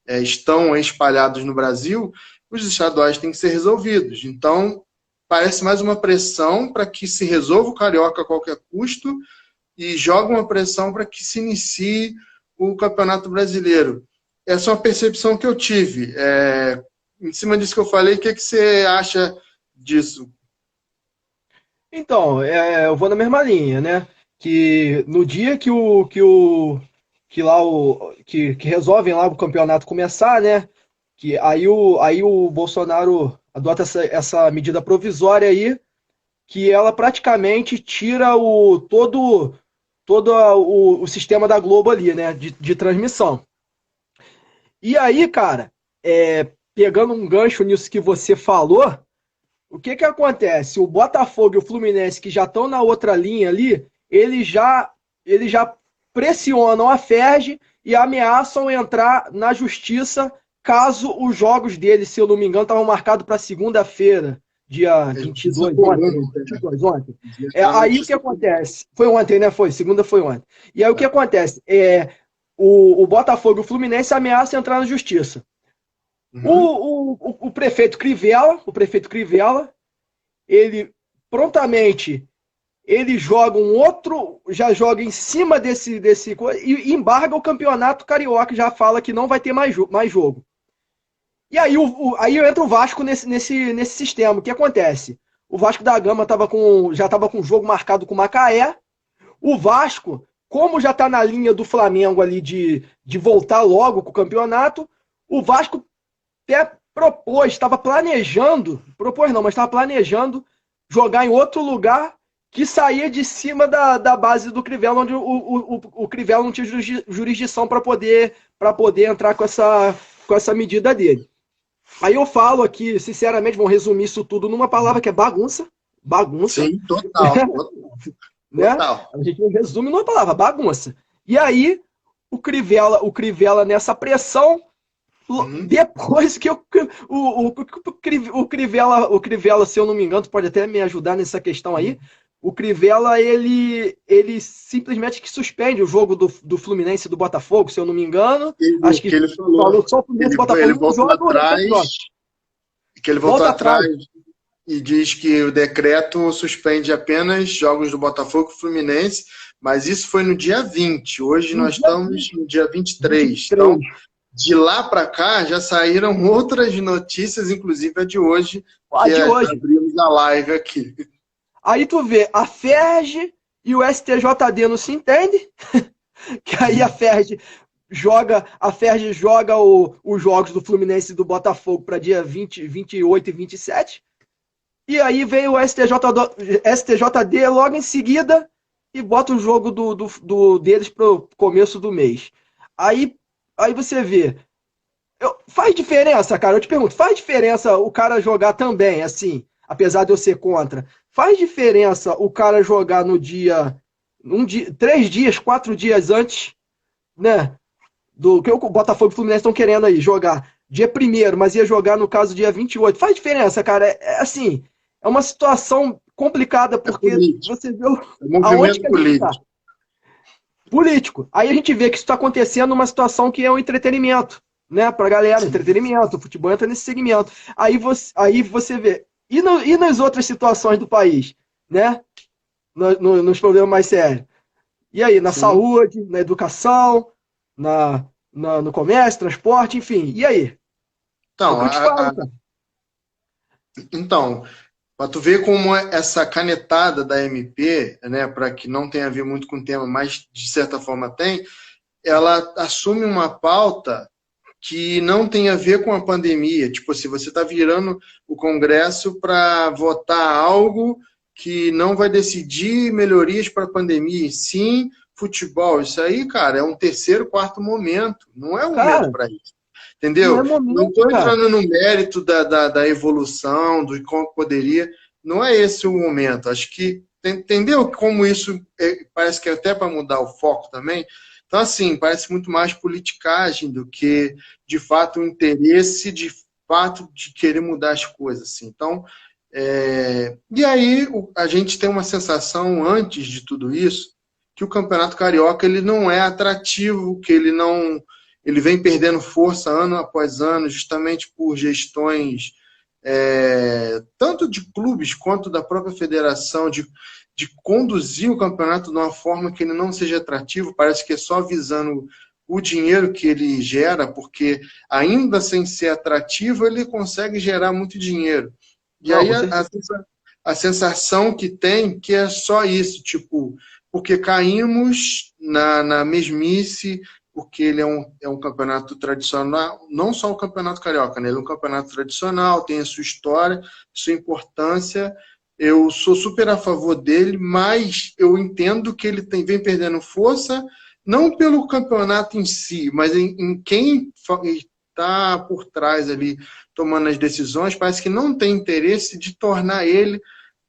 estão espalhados no Brasil, os estaduais têm que ser resolvidos. Então, parece mais uma pressão para que se resolva o Carioca a qualquer custo e joga uma pressão para que se inicie o Campeonato Brasileiro. Essa é uma percepção que eu tive. Em cima disso que eu falei, o que você acha disso? Então, eu vou na mesma linha, né? Que no dia que resolvem lá o campeonato começar, né? Que aí o Bolsonaro adota essa medida provisória aí, que ela praticamente tira todo o sistema da Globo ali, né? De transmissão. E aí, cara, pegando um gancho nisso que você falou, o que acontece? O Botafogo e o Fluminense, que já estão na outra linha ali, eles já pressionam a Ferg e ameaçam entrar na justiça caso os jogos deles, se eu não me engano, estavam marcados para segunda-feira, dia 22, ontem. Aí o que acontece? Foi ontem, né? Segunda foi ontem. E aí o que acontece? O Botafogo e o Fluminense ameaçam entrar na justiça. Uhum. O prefeito Crivella, ele prontamente joga já joga em cima desse e embarga o campeonato carioca, já fala que não vai ter mais jogo. E aí, aí entra o Vasco nesse sistema. O que acontece? O Vasco da Gama já estava com o jogo marcado com o Macaé. O Vasco, como já está na linha do Flamengo ali de voltar logo com o campeonato, o Vasco até estava planejando jogar em outro lugar que saía de cima da base do Crivella, onde o Crivella não tinha jurisdição para poder entrar com essa medida dele. Aí eu falo aqui, sinceramente, vamos resumir isso tudo numa palavra que é bagunça. Bagunça. Sim, total. Né? A gente resume numa palavra, bagunça. E aí, o Crivella nessa pressão, depois que o Crivella, se eu não me engano, pode até me ajudar nessa questão aí, o Crivella, ele simplesmente que suspende o jogo do Fluminense e do Botafogo, se eu não me engano. Acho que ele falou só o Fluminense e o Botafogo. Ele volta atrás, que ele volta atrás e diz que o decreto suspende apenas jogos do Botafogo e Fluminense, mas isso foi no dia 20. Hoje nós estamos no dia 23. Então, de lá para cá, já saíram outras notícias, inclusive a de hoje, abrimos a live aqui. Aí tu vê, a Ferg e o STJD não se entendem, que aí a Ferg joga os jogos do Fluminense e do Botafogo para dia 20, 28 e 27, e aí vem o STJD logo em seguida e bota o jogo deles para o começo do mês. Aí você vê, faz diferença, cara, eu te pergunto, faz diferença o cara jogar também, assim, apesar de eu ser contra, faz diferença o cara jogar no dia, 3 dias, 4 dias antes, né, do que o Botafogo e o Fluminense estão querendo aí, jogar dia 1º, mas ia jogar no caso dia 28, faz diferença, cara, assim, é uma situação complicada, porque você viu aonde que a gente tá. político. Aí a gente vê que isso está acontecendo numa situação que é o entretenimento, né? Para a galera, entretenimento, o futebol entra nesse segmento. Aí você vê. E nas outras situações do país, né? Nos problemas mais sérios. E aí, na Sim. saúde, na educação, no comércio, transporte, enfim. E aí? É o Então, que eu te falo, cara. então, para tu ver como essa canetada da MP, né, para que não tenha a ver muito com o tema, mas de certa forma tem, ela assume uma pauta que não tem a ver com a pandemia. Tipo assim, você está virando o Congresso para votar algo que não vai decidir melhorias para a pandemia, e sim futebol. Isso aí, cara, é um terceiro, quarto momento. Não é o momento Cara, para isso. não é Entendeu? Não momento, estou cara. entrando no mérito da evolução, do como poderia. Não é esse o momento. Acho que. Entendeu como isso parece que é até para mudar o foco também? Então, assim, parece muito mais politicagem do que, de fato, o interesse de fato de querer mudar as coisas. Assim. Então, e aí a gente tem uma sensação, antes de tudo isso, que o Campeonato Carioca ele não é atrativo, que ele não ele vem perdendo força ano após ano, justamente por gestões tanto de clubes quanto da própria federação, de conduzir o campeonato de uma forma que ele não seja atrativo, parece que é só visando o dinheiro que ele gera, porque ainda sem ser atrativo, ele consegue gerar muito dinheiro. E Não, aí com certeza. a sensação que tem que é só isso, tipo, porque caímos na mesmice, porque ele é um campeonato tradicional, não só o campeonato carioca, né? Ele é um campeonato tradicional, tem a sua história, sua importância. Eu sou super a favor dele, mas eu entendo que ele vem perdendo força, não pelo campeonato em si, mas em quem está por trás ali tomando as decisões, parece que não tem interesse de tornar ele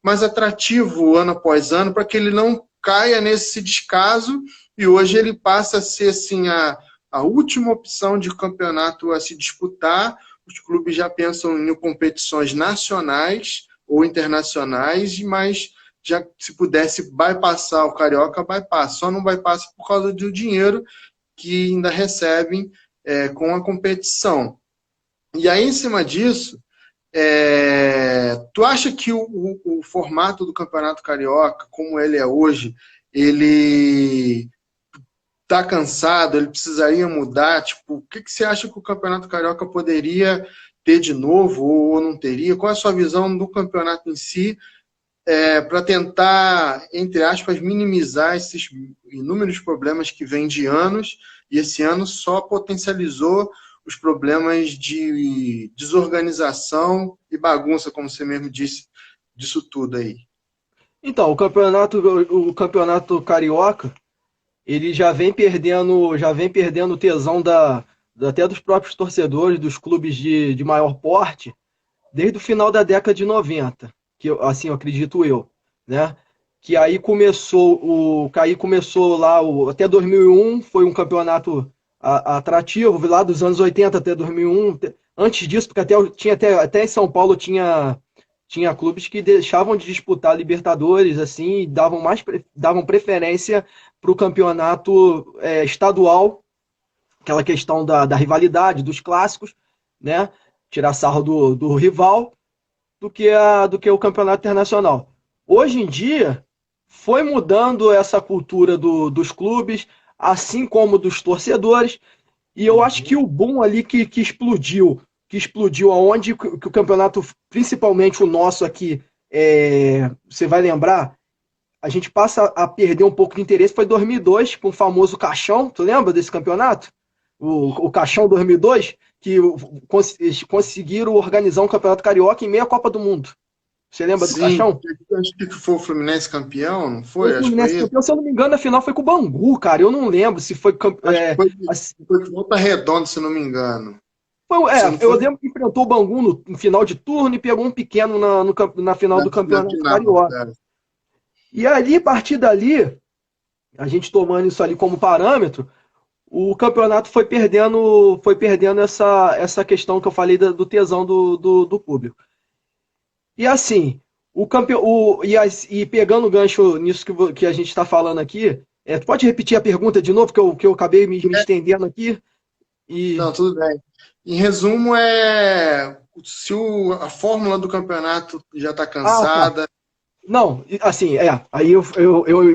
mais atrativo ano após ano, para que ele não caia nesse descaso, e hoje ele passa a ser assim, a última opção de campeonato a se disputar. Os clubes já pensam em competições nacionais ou internacionais, mas já se pudesse bypassar o Carioca, bypassa. Só não bypassa por causa do dinheiro que ainda recebem com a competição. E aí, em cima disso, tu acha que o formato do Campeonato Carioca, como ele é hoje, ele está cansado, ele precisaria mudar? Tipo, o que você acha que o Campeonato Carioca poderia ter de novo ou não teria? Qual é a sua visão do campeonato em si, para tentar, entre aspas, minimizar esses inúmeros problemas que vêm de anos, e esse ano só potencializou os problemas de desorganização e bagunça, como você mesmo disse, disso tudo aí. Então, o campeonato carioca, ele já vem perdendo o tesão até dos próprios torcedores, dos clubes de maior porte, desde o final da década de 90, assim, eu acredito eu, né? Que aí começou lá, até 2001 foi um campeonato atrativo, lá dos anos 80 até 2001. Antes disso, porque até em São Paulo tinha clubes que deixavam de disputar a Libertadores, assim, e davam preferência para o campeonato estadual, aquela questão da rivalidade, dos clássicos, né? Tirar sarro do rival, do que o campeonato internacional. Hoje em dia, foi mudando essa cultura dos clubes, assim como dos torcedores, e eu acho que Uhum. o boom ali que explodiu aonde que o campeonato, principalmente o nosso aqui, você vai lembrar, a gente passa a perder um pouco de interesse, foi 2002, com o famoso Caixão, tu lembra desse campeonato? O Caixão 2002, que eles conseguiram organizar um campeonato carioca em meia Copa do Mundo. Você lembra do Sim, Caixão? acho que foi o Fluminense campeão, não Foi foi? o Acho que foi Fluminense isso. campeão, se eu não me engano, a final foi com o Bangu, cara. Eu não lembro se foi. Acho que foi Volta Redonda, se não me engano. Se não Eu foi lembro que enfrentou o Bangu no final de turno e pegou um pequeno na final na, do na Campeonato final. Carioca. E ali, a partir dali, a gente tomando isso ali como parâmetro, o campeonato foi perdendo essa questão que eu falei do tesão do público. E assim, e pegando o gancho nisso que a gente está falando aqui, Tu pode repetir a pergunta de novo, que eu acabei me estendendo aqui? E... Não, tudo bem. Em resumo, se a fórmula do campeonato já está Ah, tá. cansada. Não, assim, aí eu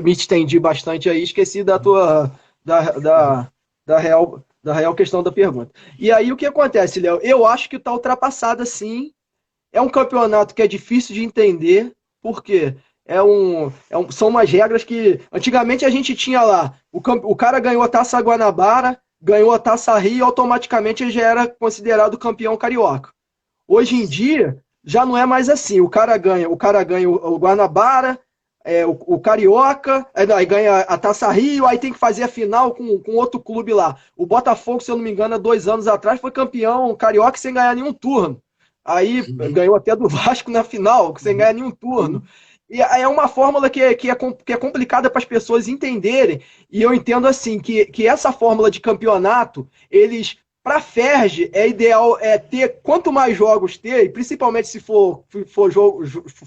me estendi bastante aí, esqueci da, da, da real questão da pergunta. E aí o que acontece, Léo? Eu acho que está ultrapassada sim. É um campeonato que é difícil de entender, porque são umas regras que antigamente a gente tinha lá, o cara ganhou a Taça Guanabara, ganhou a Taça Rio e automaticamente ele já era considerado campeão carioca. Hoje em dia, já não é mais assim. O cara ganha o Guanabara, o Carioca, aí ganha a Taça Rio, aí tem que fazer a final com outro clube lá. O Botafogo, se eu não me engano, há 2 anos atrás, foi campeão carioca sem ganhar nenhum turno. Aí ganhou até do Vasco na final, sem ganhar nenhum turno. E é uma fórmula que é complicada para as pessoas entenderem. E eu entendo assim que essa fórmula de campeonato, eles para a Ferg, é ideal ter quanto mais jogos ter, e principalmente se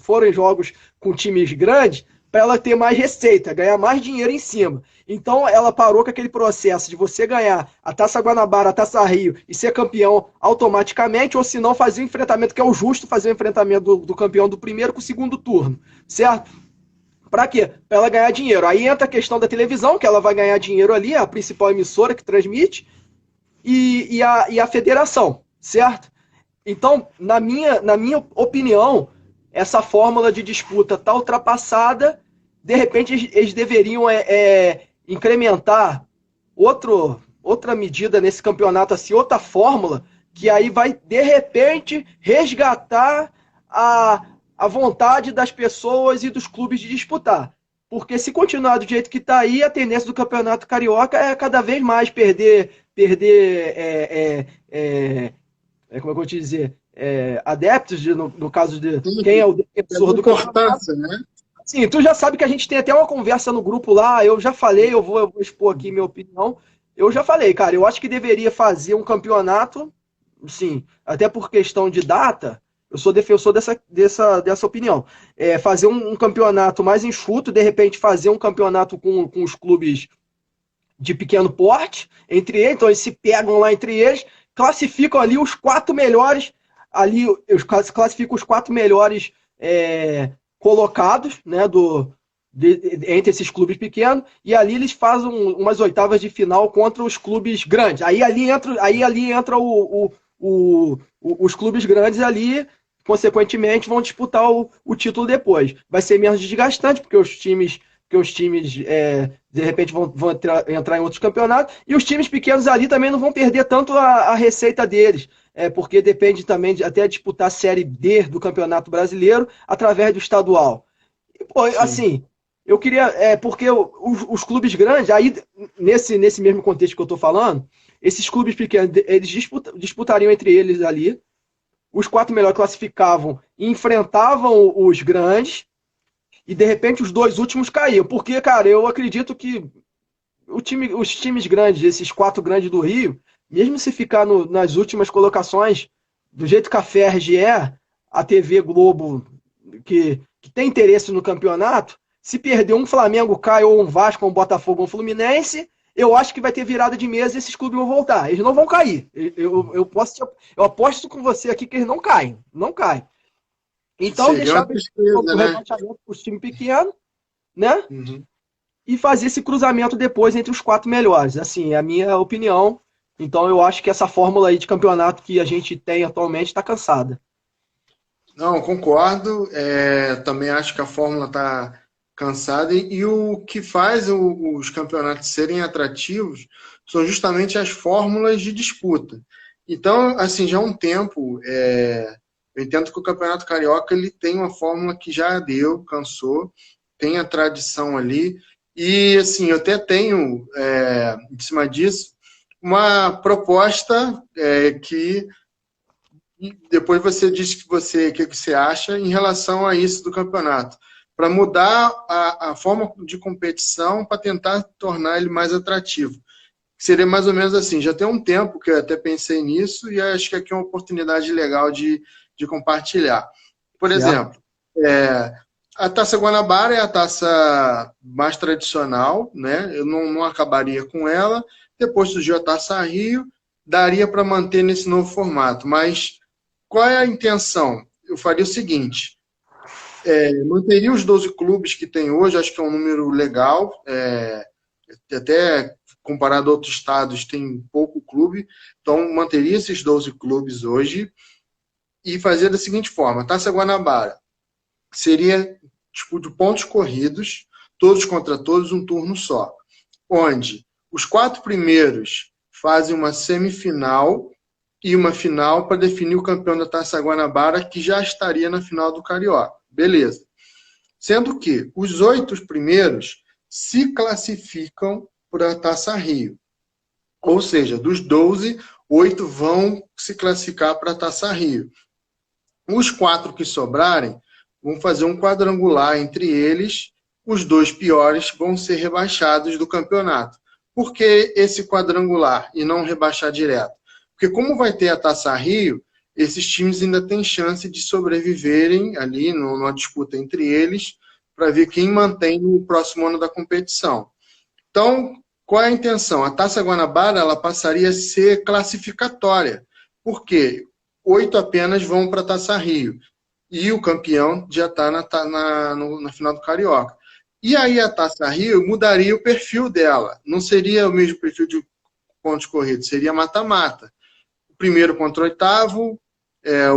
forem jogos com times grandes, para ela ter mais receita, ganhar mais dinheiro em cima. Então ela parou com aquele processo de você ganhar a Taça Guanabara, a Taça Rio e ser campeão automaticamente, ou se não fazer o enfrentamento, que é o justo, fazer o enfrentamento do campeão do primeiro com o segundo turno, certo? Para quê? Para ela ganhar dinheiro. Aí entra a questão da televisão, que ela vai ganhar dinheiro ali, a principal emissora que transmite, e a federação, certo? Então, na minha opinião, essa fórmula de disputa está ultrapassada. De repente, eles deveriam incrementar outra medida nesse campeonato, assim, outra fórmula, que aí vai, de repente, resgatar a vontade das pessoas e dos clubes de disputar. Porque se continuar do jeito que está aí, a tendência do campeonato carioca é cada vez mais perder como é que eu vou te dizer, adeptos, no caso de quem é o defensor do campeonato. Importância, né? Sim, tu já sabe que a gente tem até uma conversa no grupo lá, eu já falei, eu vou expor aqui minha opinião. Eu já falei, cara, eu acho que deveria fazer um campeonato, sim, até por questão de data, eu sou defensor dessa opinião. Fazer um campeonato mais enxuto, de repente fazer um campeonato com os clubes de pequeno porte, entre eles, então eles se pegam lá entre eles, classificam ali os 4 melhores, ali classificam os 4 melhores colocados, né, entre esses clubes pequenos, e ali eles fazem umas oitavas de final contra os clubes grandes. Aí ali entra os clubes grandes ali, consequentemente, vão disputar o título depois. Vai ser menos desgastante, porque os times de repente vão entrar em outros campeonatos, e os times pequenos ali também não vão perder tanto a receita deles, porque depende também de até disputar a Série D do Campeonato Brasileiro através do estadual. E, pô, assim, eu queria, porque os clubes grandes, aí nesse mesmo contexto que eu estou falando, esses clubes pequenos, eles disputariam entre eles ali, os 4 melhores classificavam e enfrentavam os grandes, e de repente os 2 últimos caíam. Porque, cara, eu acredito que os times grandes, esses 4 grandes do Rio, mesmo se ficar nas últimas colocações, do jeito que a Ferg a TV Globo, que tem interesse no campeonato, se perder um Flamengo cai, ou um Vasco, ou um Botafogo, ou um Fluminense, eu acho que vai ter virada de mesa e esses clubes vão voltar. Eles não vão cair. Eu aposto com você aqui que eles não caem. Não caem. Então, deixar o rebaixamento para os times pequenos, né? Uhum. E fazer esse cruzamento depois entre os 4 melhores. Assim, é a minha opinião. Então, eu acho que essa fórmula aí de campeonato que a gente tem atualmente está cansada. Não, concordo. Também acho que a fórmula está cansada. E o que faz os campeonatos serem atrativos são justamente as fórmulas de disputa. Então, assim, já há um tempo, eu entendo que o Campeonato Carioca ele tem uma fórmula que já deu, cansou, tem a tradição ali. E, assim, eu até tenho, em cima disso, uma proposta que depois você diz o que você acha em relação a isso do campeonato, para mudar a forma de competição para tentar tornar ele mais atrativo. Seria mais ou menos assim, já tem um tempo que eu até pensei nisso e acho que aqui é uma oportunidade legal de compartilhar. Por exemplo, A Taça Guanabara é a taça mais tradicional, né? Eu não acabaria com ela. Depois surgiu a Taça Rio, daria para manter nesse novo formato. Mas qual é a intenção? Eu faria o seguinte: manteria os 12 clubes que tem hoje, acho que é um número legal. Até comparado a outros estados, tem pouco clube. Então, manteria esses 12 clubes hoje e fazia da seguinte forma: a Taça Guanabara seria tipo de pontos corridos, todos contra todos, um turno só, onde os 4 primeiros fazem uma semifinal e uma final para definir o campeão da Taça Guanabara, que já estaria na final do Carioca. Beleza. Sendo que os 8 primeiros se classificam para a Taça Rio. Ou seja, dos 12, 8 vão se classificar para a Taça Rio. Os 4 que sobrarem vão fazer um quadrangular entre eles, os 2 piores vão ser rebaixados do campeonato. Por que esse quadrangular e não rebaixar direto? Porque como vai ter a Taça Rio, esses times ainda têm chance de sobreviverem ali numa disputa entre eles, para ver quem mantém no próximo ano da competição. Então, qual é a intenção? A Taça Guanabara ela passaria a ser classificatória. Por quê? 8 apenas vão para a Taça Rio. E o campeão já está na final do Carioca. E aí a Taça Rio mudaria o perfil dela. Não seria o mesmo perfil de pontos corridos, seria mata-mata. O primeiro contra o oitavo,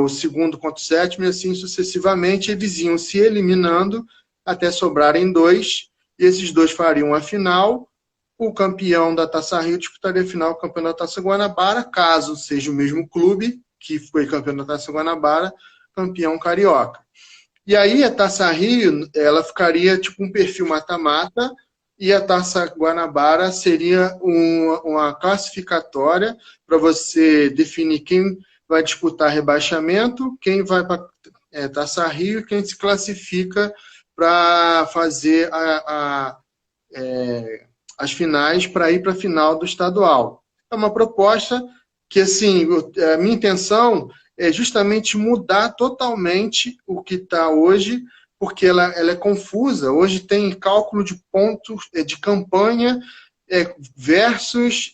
o segundo contra o sétimo, e assim sucessivamente. Eles iam se eliminando até sobrarem 2, e esses 2 fariam a final. O campeão da Taça Rio disputaria a final com o campeão da Taça Guanabara, caso seja o mesmo clube que foi campeão da Taça Guanabara, campeão carioca. E aí a Taça Rio, ela ficaria tipo um perfil mata-mata, e a Taça Guanabara seria uma classificatória para você definir quem vai disputar rebaixamento, quem vai para a Taça Rio, quem se classifica para fazer as finais para ir para a final do estadual. É uma proposta que, assim, a minha intenção é justamente mudar totalmente o que está hoje, porque ela é confusa. Hoje tem cálculo de pontos de campanha versus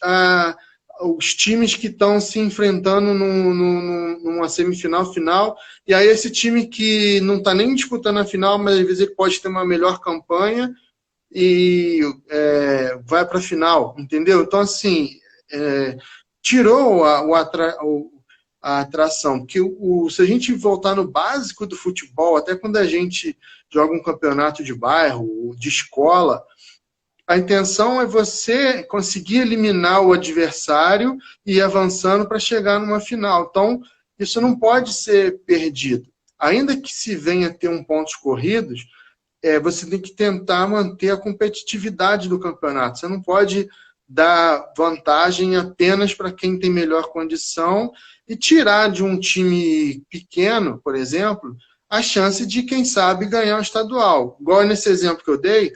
os times que estão se enfrentando numa semifinal, final, e aí esse time que não está nem disputando a final, mas às vezes ele pode ter uma melhor campanha e vai para a final, entendeu? Então, assim, tirou a atração, porque se a gente voltar no básico do futebol, até quando a gente joga um campeonato de bairro, de escola, a intenção é você conseguir eliminar o adversário e ir avançando para chegar numa final. Então, isso não pode ser perdido. Ainda que se venha a ter pontos corridos, você tem que tentar manter a competitividade do campeonato. Você não pode dar vantagem apenas para quem tem melhor condição e tirar de um time pequeno, por exemplo, a chance de, quem sabe, ganhar um estadual. Igual nesse exemplo que eu dei,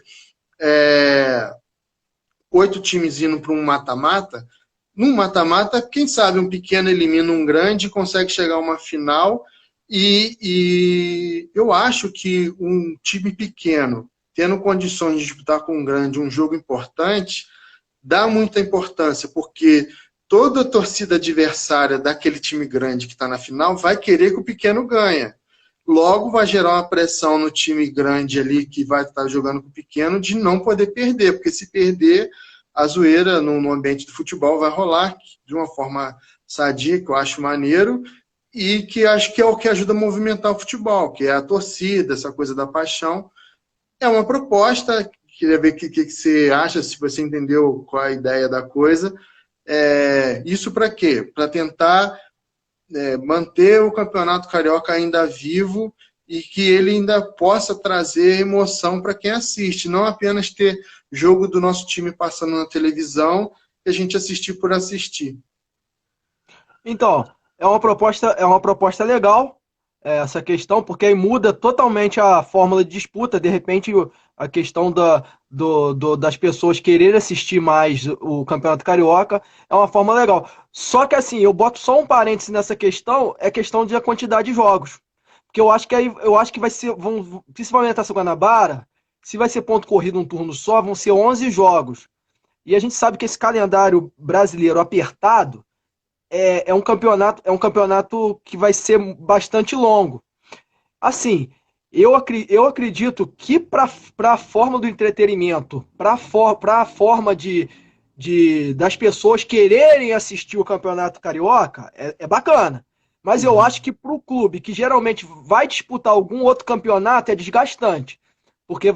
8 times indo para um mata-mata. Num mata-mata, quem sabe um pequeno elimina um grande e consegue chegar a uma final. E eu acho que um time pequeno, tendo condições de disputar com um grande um jogo importante, dá muita importância, porque toda a torcida adversária daquele time grande que está na final vai querer que o pequeno ganhe. Logo vai gerar uma pressão no time grande ali que vai estar jogando com o pequeno de não poder perder, porque se perder, a zoeira no ambiente do futebol vai rolar de uma forma sadia, que eu acho maneiro, e que acho que é o que ajuda a movimentar o futebol, que é a torcida, essa coisa da paixão. É uma proposta, queria ver o que você acha, se você entendeu qual é a ideia da coisa. Isso para quê? Para tentar manter o Campeonato Carioca ainda vivo e que ele ainda possa trazer emoção para quem assiste, não apenas ter jogo do nosso time passando na televisão e a gente assistir por assistir. Então, é uma proposta legal, essa questão, porque aí muda totalmente a fórmula de disputa. De repente, a questão das pessoas quererem assistir mais o Campeonato Carioca é uma forma legal. Só que assim, eu boto só um parêntese nessa questão, é questão da quantidade de jogos. Porque eu acho que vai ser, principalmente a Taça Guanabara, se vai ser ponto corrido um turno só, vão ser 11 jogos. E a gente sabe que esse calendário brasileiro apertado é um campeonato que vai ser bastante longo. Assim, eu acredito que para a forma do entretenimento, para a forma das pessoas quererem assistir o Campeonato Carioca, é bacana. Mas eu Uhum. acho que para o clube que geralmente vai disputar algum outro campeonato é desgastante. Porque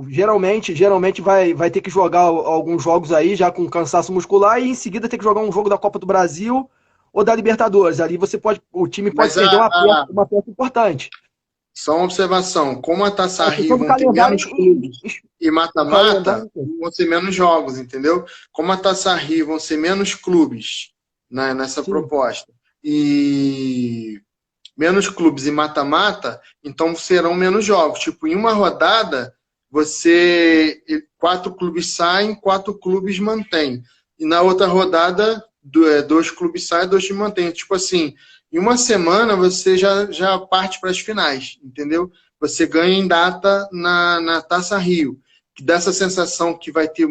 geralmente vai ter que jogar alguns jogos aí já com cansaço muscular e em seguida ter que jogar um jogo da Copa do Brasil ou da Libertadores. Ali o time pode Mas perder uma peça importante. só uma observação, como a Taça A questão Rio do vão ter calendário, menos clubes e o calendário. mata-mata, vão ser menos jogos, entendeu? Como a Taça Rio vão ser menos clubes, né, nessa Sim. proposta, e menos clubes e mata-mata, então serão menos jogos. Tipo, em uma rodada, você 4 clubes saem, 4 clubes mantêm. E na outra rodada, 2 clubes saem, 2 mantêm. Tipo assim, em uma semana você já parte para as finais, entendeu? Você ganha em data na Taça Rio, que dá essa sensação que vai ter a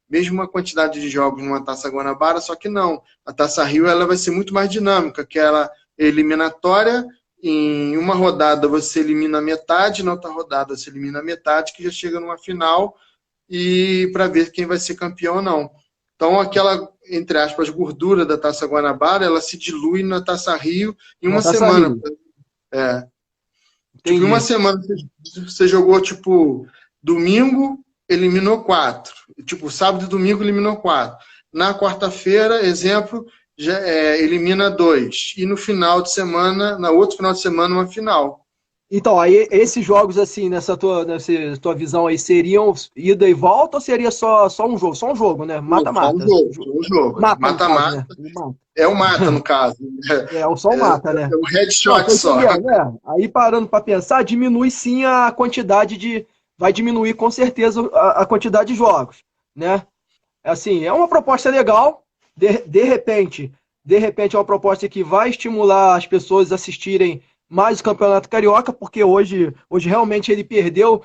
mesma quantidade de jogos numa Taça Guanabara, só que não. A Taça Rio ela vai ser muito mais dinâmica, que ela eliminatória. Em uma rodada você elimina metade, na outra rodada você elimina metade, que já chega numa final e para ver quem vai ser campeão ou não. Então, aquela, entre aspas, gordura da Taça Guanabara, ela se dilui na Taça Rio em Na uma Taça semana. Rio. É, tipo, em uma Entendi. semana você jogou, tipo, domingo, eliminou 4. Tipo, sábado e domingo eliminou 4. Na quarta-feira, exemplo, já elimina 2. E no final de semana, na outro final de semana, uma final. Então, aí esses jogos, assim, nessa tua visão aí, seriam ida e volta ou seria só um jogo? Só um jogo, né? Só um Mata-mata. jogo, só um jogo. Mata, no caso, Mata-mata né? O mata. é o mata, no caso. Só o mata, né? É um Não, headshot tô só. entendendo, né? Aí parando para pensar, diminui sim a quantidade de. Vai diminuir com certeza a quantidade de jogos, né? Assim, é uma proposta legal. De repente é uma proposta que vai estimular as pessoas a assistirem mais o Campeonato Carioca, porque hoje realmente ele perdeu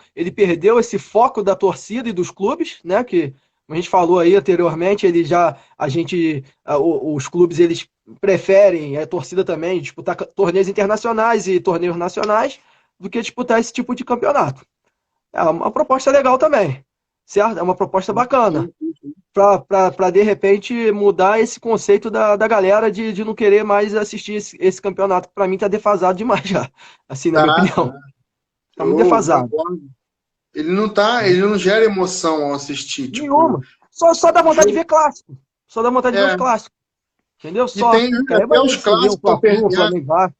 esse foco da torcida e dos clubes, né? Que como a gente falou aí anteriormente, os clubes eles preferem, a torcida também, disputar torneios internacionais e torneios nacionais do que disputar esse tipo de campeonato. É uma proposta legal também, certo? É uma proposta bacana para de repente mudar esse conceito da galera de não querer mais assistir esse campeonato, que para mim tá defasado demais já, assim, na minha Tá, opinião. Tá muito eu defasado. concordo. Ele não gera emoção ao assistir, tipo, Nenhuma. Só dá vontade de jogo. ver clássico. Só dá vontade de ver os É, clássicos. Entendeu? e Só. tem Que aí é até os maneiro você ver um clássicos para Fla-Flu, um perder. Flamengo Vasco.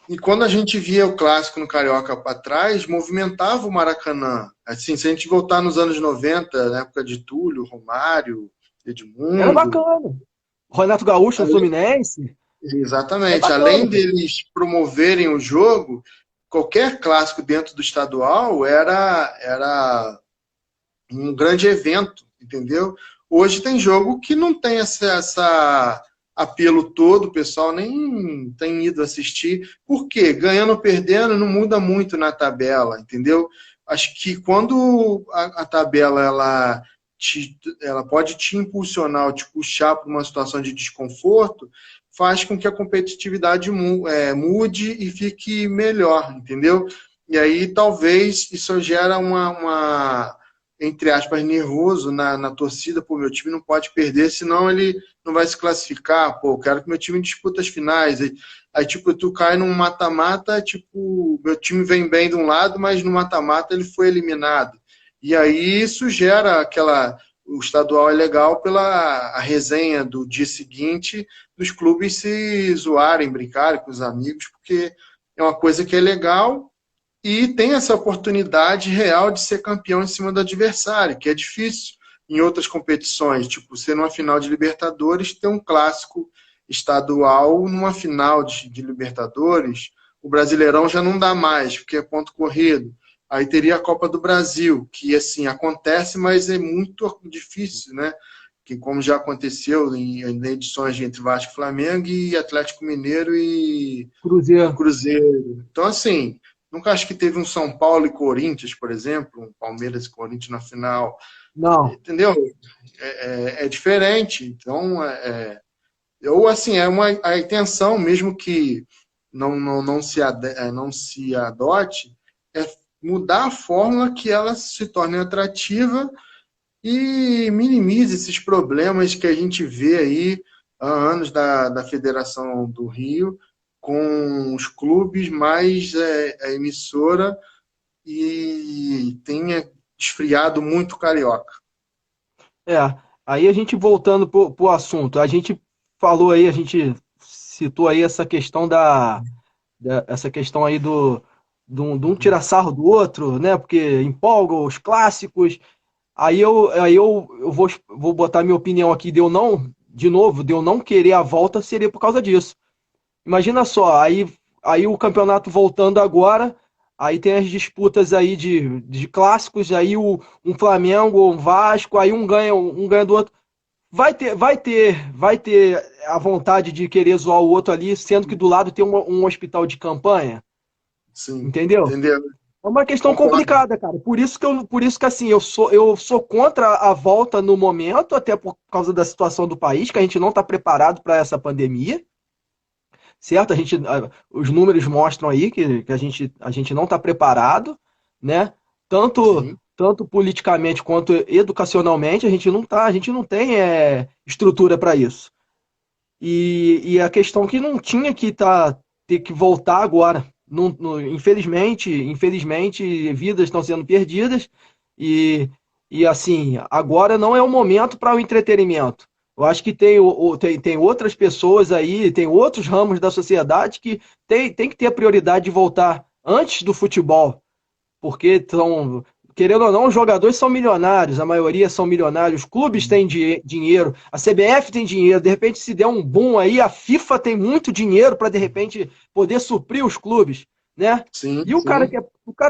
E quando a gente via o clássico no Carioca para trás, movimentava o Maracanã. Assim, se a gente voltar nos anos 90, na época de Túlio, Romário, Era Edmundo, bacana. Renato Gaúcho no Fluminense. É exatamente. bacana, Além pô. deles promoverem o jogo, qualquer clássico dentro do estadual era um grande evento, entendeu? Hoje tem jogo que não tem essa apelo todo, o pessoal nem tem ido assistir. Por quê? Ganhando ou perdendo não muda muito na tabela, entendeu? Acho que quando a tabela ela pode te impulsionar ou te puxar para uma situação de desconforto, faz com que a competitividade mude e fique melhor, entendeu? E aí talvez isso gera entre aspas, nervoso na torcida, pô, meu time não pode perder, senão ele não vai se classificar, pô, eu quero que meu time dispute as finais. Aí, tipo, tu cai num mata-mata, tipo, meu time vem bem de um lado, mas no mata-mata ele foi eliminado. E aí isso gera o estadual é legal pela a resenha do dia seguinte dos clubes se zoarem, brincarem com os amigos, porque é uma coisa que é legal e tem essa oportunidade real de ser campeão em cima do adversário, que é difícil em outras competições, tipo, ser numa final de Libertadores, ter um clássico estadual numa final de Libertadores, o Brasileirão já não dá mais, porque é ponto corrido. Aí teria a Copa do Brasil, que assim acontece, mas é muito difícil, né? que como já aconteceu em edições entre Vasco e Flamengo e Atlético Mineiro e Cruzeiro. Cruzeiro. Então, assim, nunca acho que teve um São Paulo e Corinthians, por exemplo, um Palmeiras e Corinthians na final, Não. entendeu? É diferente. Então, ou assim, a intenção, mesmo que não se adote, é mudar a fórmula que ela se torne atrativa e minimize esses problemas que a gente vê aí há anos da Federação do Rio, com os clubes mais a emissora e tenha esfriado muito o carioca. É, aí a gente voltando pro assunto, a gente falou aí, a gente citou aí essa questão essa questão aí de um tirar sarro do outro, né? Porque empolga os clássicos. Aí eu vou botar minha opinião aqui, de novo, de eu não querer a volta, seria por causa disso. Imagina só, aí o campeonato voltando agora, aí tem as disputas aí de clássicos, aí um Flamengo, um Vasco, aí um ganha do outro. Vai ter a vontade de querer zoar o outro ali, sendo que do lado tem um hospital de campanha, Sim, entendeu? entendeu? É uma questão Concordo. complicada, cara. Por isso que assim, eu sou contra a volta no momento, até por causa da situação do país, que a gente não está preparado para essa pandemia, certo? Os números mostram aí que a gente não está preparado, né? Tanto, Sim, tanto politicamente quanto educacionalmente, a gente não tem estrutura para isso. E a questão que não tinha ter que voltar agora. Infelizmente, vidas estão sendo perdidas e, e assim, agora não é o momento para o entretenimento. Eu acho que tem outras pessoas aí, tem outros ramos da sociedade que tem que ter a prioridade de voltar antes do futebol, porque querendo ou não, os jogadores são milionários, a maioria são milionários, os clubes têm dinheiro, a CBF tem dinheiro, de repente se der um boom aí, a FIFA tem muito dinheiro para de repente poder suprir os clubes, né? sim, E sim. o cara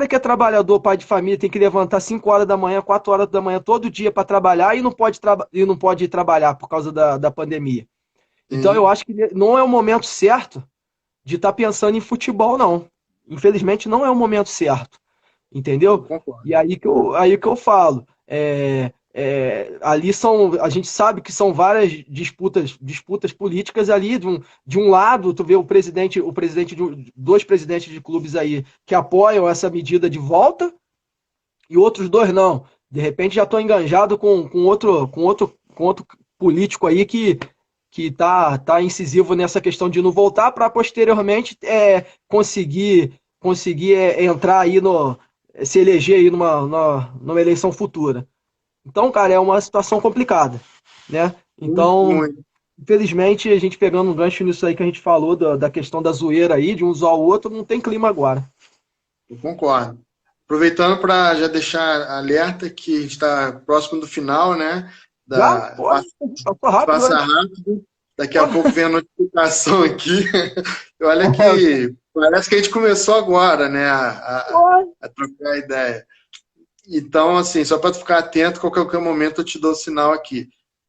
que é trabalhador, pai de família, tem que levantar 5 horas da manhã, 4 horas da manhã todo dia para trabalhar e não pode ir trabalhar por causa da pandemia. Então eu Sim, acho que não é o momento certo de estar pensando em futebol, não. Infelizmente não é o momento certo. eu Entendeu? concordo. E aí que eu falo. Ali a gente sabe que são várias disputas políticas ali. De um lado, tu vê dois presidentes de clubes aí que apoiam essa medida de volta, e outros dois não. De repente já estou enganjado com outro político aí que tá incisivo nessa questão de não voltar para posteriormente conseguir entrar aí se eleger aí numa eleição futura. Então, cara, é uma situação complicada, né? Muito, Então, muito. infelizmente, a gente pegando um gancho nisso aí que a gente falou da questão da zoeira aí, de um zoar o outro, não tem clima agora. Eu concordo. Aproveitando para já deixar alerta que está próximo do final, né? Já? Da, Pô, passou rápido passa hoje. rápido. Daqui a Pô. pouco vem a notificação aqui. E olha que parece que a gente começou agora, né? A trocar ideia. Então, assim, só para tu ficar atento, qualquer momento eu te dou o sinal aqui.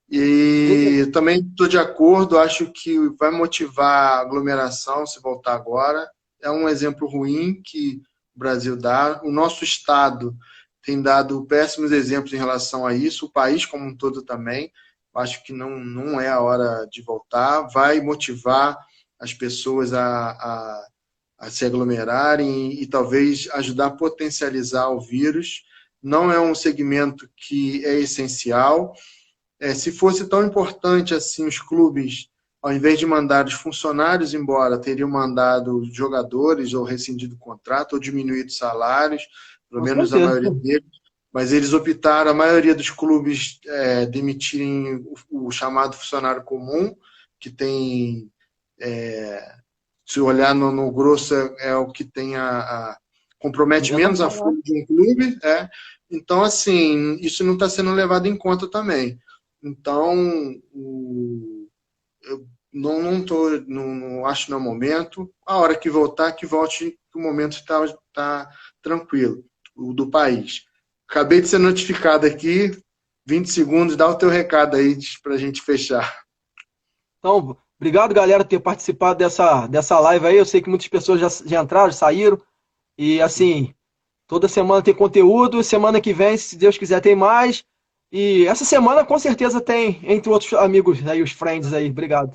E também estou de acordo, acho que vai motivar a aglomeração se voltar agora. É um exemplo ruim que o Brasil dá. O nosso Estado tem dado péssimos exemplos em relação a isso, o país como um todo também. Acho que não é a hora de voltar. Vai motivar as pessoas a se aglomerarem e talvez ajudar a potencializar o vírus. Não é um segmento que é essencial. Se fosse tão importante assim, os clubes, ao invés de mandar os funcionários embora, teriam mandado os jogadores ou rescindido o contrato ou diminuído os salários, pelo Com menos a certeza. maioria deles. Mas eles optaram, a maioria dos clubes, demitirem o chamado funcionário comum, que tem, se olhar no grosso, é o que tem compromete Menos menos a salário. folha de um clube. Então, assim, isso não está sendo levado em conta também. Então, eu não acho que não é o momento. A hora que voltar, que volte, que o momento está tranquilo, o do país. Acabei de ser notificado aqui, 20 segundos, dá o teu recado aí para a gente fechar. Então, obrigado, galera, por ter participado dessa live aí. Eu sei que muitas pessoas já entraram, já saíram. E, assim, toda semana tem conteúdo. Semana que vem, se Deus quiser, tem mais. E essa semana, com certeza, tem, entre outros amigos aí, os friends aí. Obrigado.